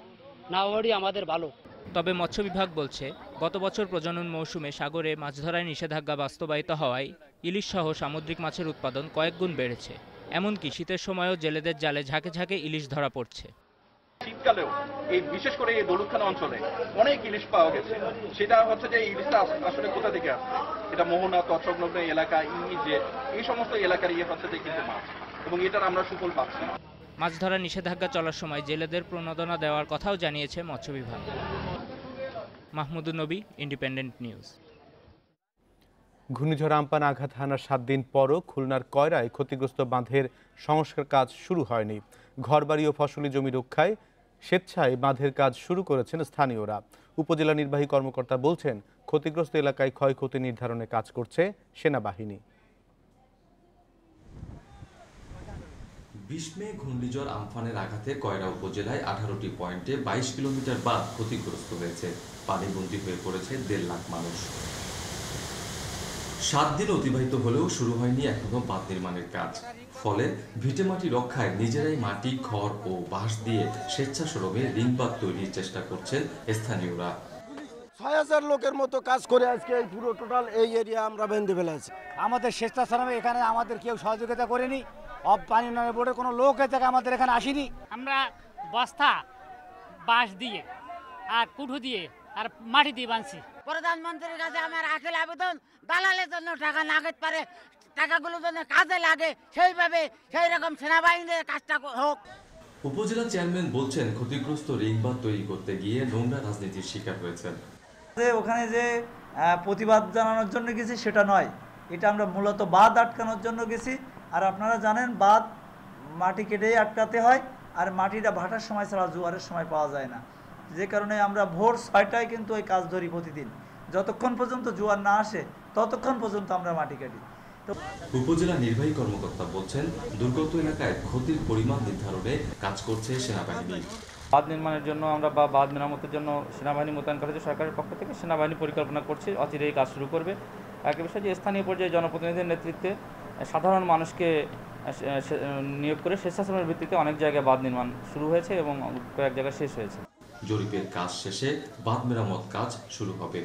না হওয়ারই আমাদের ভালো। তবে মৎস্য বিভাগ বলছে গত বছর প্রজনন মৌসুমে সাগরে মাছ ধরায় নিষেধাজ্ঞা বাস্তবায়িত হওয়ায় ইলিশ সহ সামুদ্রিক মাছের উৎপাদন কয়েক গুণ বেড়েছে। এমনকি শীতের সময়ও জেলেদের জালে ঝাঁকে ঝাঁকে ইলিশ ধরা পড়ছে। শীতকালেও এই বিশেষ করে এই দৌলতখানা অঞ্চলে অনেক ইলিশ পাওয়া গেছে। সেটা হচ্ছে যে ইলিশটা আসলে কোথা থেকে আসছে, এটা মোহনা তৎসংলগ্ন এলাকা এই সমস্ত এলাকার হচ্ছে যে কিন্তু মাছ, এবং এটার আমরা সুফল পাচ্ছি। মাছ ধরার নিষেধাজ্ঞা চলার সময় জেলেদের প্রণোদনা দেওয়ার কথাও জানিয়েছে মৎস্য বিভাগ। মাহমুদুন নবী, ইন্ডিপেন্ডেন্ট নিউজ। ঘূর্ণিঝড় আম্পান আঘাত হানার 7 দিন পরও খুলনার কয়রায় ক্ষতিগ্রস্ত বাঁধের সংস্কার কাজ শুরু হয়নি। ঘরবাড়ি ও ফসলি জমি রক্ষায় স্বেচ্ছায় বাঁধের কাজ শুরু করেছেন স্থানীয়রা। উপজেলা নির্বাহী কর্মকর্তা বলছেন ক্ষতিগ্রস্ত এলাকায় ক্ষয়ক্ষতি নির্ধারণে কাজ করছে সেনাবাহিনী। 20 মে ঘূর্ণিঝড় আম্ফানের আঘাতে কয়রা উপজেলায় 18টি পয়েন্টে 22 কিলোমিটার বাঁধ ক্ষতিগ্রস্ত হয়েছে। পানিবন্দী হয়ে পড়েছে 1.5 লাখ মানুষ। 7 দিন অতিবাহিত হলেও শুরু হয়নি এখনো বাঁধ নির্মাণের কাজ। ফলে ভিটেমাটি রক্ষায় নিজেরাই মাটি, খড় ও বাঁশ দিয়ে স্বেচ্ছাসেবকে রিং বাঁধ তৈরির চেষ্টা করছেন স্থানীয়রা। 6000 লোকের মতো কাজ করে আজকে এই পুরো টোটাল এই এরিয়া আমরা বেঁধে ফেলেছি। আমাদের স্বেচ্ছাশ্রমে এখানে আমাদের কেউ সহযোগিতা করেনি। পানি উন্নয়ন বোর্ডের কোনো লোক থেকে আমাদের এখানে আসেনি। আমরা বস্তা, বাঁশ দিয়ে আর কুঠু দিয়ে আর মাটি দিয়ে বাঁধছি। প্রধানমন্ত্রীর কাছে আমার আখিল আবেদন, দালালের জন্য টাকা না খেতে পারে, টাকাগুলো যেন কাজে লাগে, সেইভাবে সেই রকম সেনাবাহিনীর কাজটা হোক। উপজেলা চেয়ারম্যান বলছেন ক্ষতিগ্রস্ত রিং বাঁধ তৈরি করতে গিয়ে নোংরা রাজনীতির শিকার হয়েছেন। ওখানে যে প্রতিবাদ জানানোর জন্য গেছি সেটা নয়, এটা আমরা মূলত বাঁধ আটকানোর জন্য গেছি। আর আপনারা জানেন বাঁধ মাটি কেটেই আটকাতে হয়, আর মাটিটা ভাটার সময় ছাড়া জোয়ারের সময় পাওয়া যায় না, যে কারণে আমরা ভোর 6টায় কিন্তু ওই কাজ ধরি প্রতিদিন। যতক্ষণ পর্যন্ত জোয়ার না আসে ততক্ষণ পর্যন্ত আমরা মাটি কাটি। উপজেলা নির্বাহী কর্মকর্তা বলছেন দুর্গত এলাকায় ক্ষতির পরিমাণ নির্ধারণে কাজ করছে সেনাবাহিনী। বাঁধ নির্মাণের জন্য আমরা বা বাঁধ মেরামতের জন্য সেনাবাহিনী মোতায়েন করেছে সরকারের পক্ষ থেকে। সেনাবাহিনী পরিকল্পনা করছে অচিরেই কাজ শুরু করবে। একটা বিষয় যে স্থানীয় পর্যায়ে জনপ্রতিনিধিদের নেতৃত্বে সাধারণ মানুষকে নিয়োগ করে স্বেচ্ছাসেবকের ভিত্তিতে অনেক জায়গায় বাঁধ নির্মাণ শুরু হয়েছে এবং কয়েক জায়গায় শেষ হয়েছে। জরিপের কাজ শেষে বাঁধ মেরামত কাজ শুরু হবে।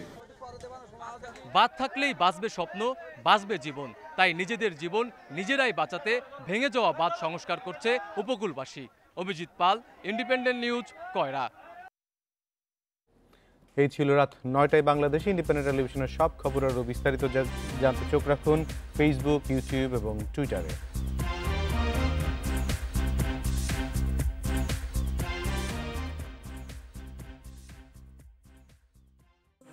বাঁধ থাকলেই বাঁচবে স্বপ্ন, বাঁচবে জীবন। তাই নিজেদের জীবন নিজেরাই বাঁচাতে ভেঙে যাওয়া বাঁধ সংস্কার করছে উপকূলবাসী। অভিজিৎ পাল, ইন্ডিপেন্ডেন্ট নিউজ, কয়রা। এই ছিল রাত 9টায় বাংলাদেশে ইন্ডিপেন্ডেন্ট টেলিভিশনের সব খবর আরও বিস্তারিত জানতে চোখ রাখুন ফেসবুক, ইউটিউব এবং টুইটারে।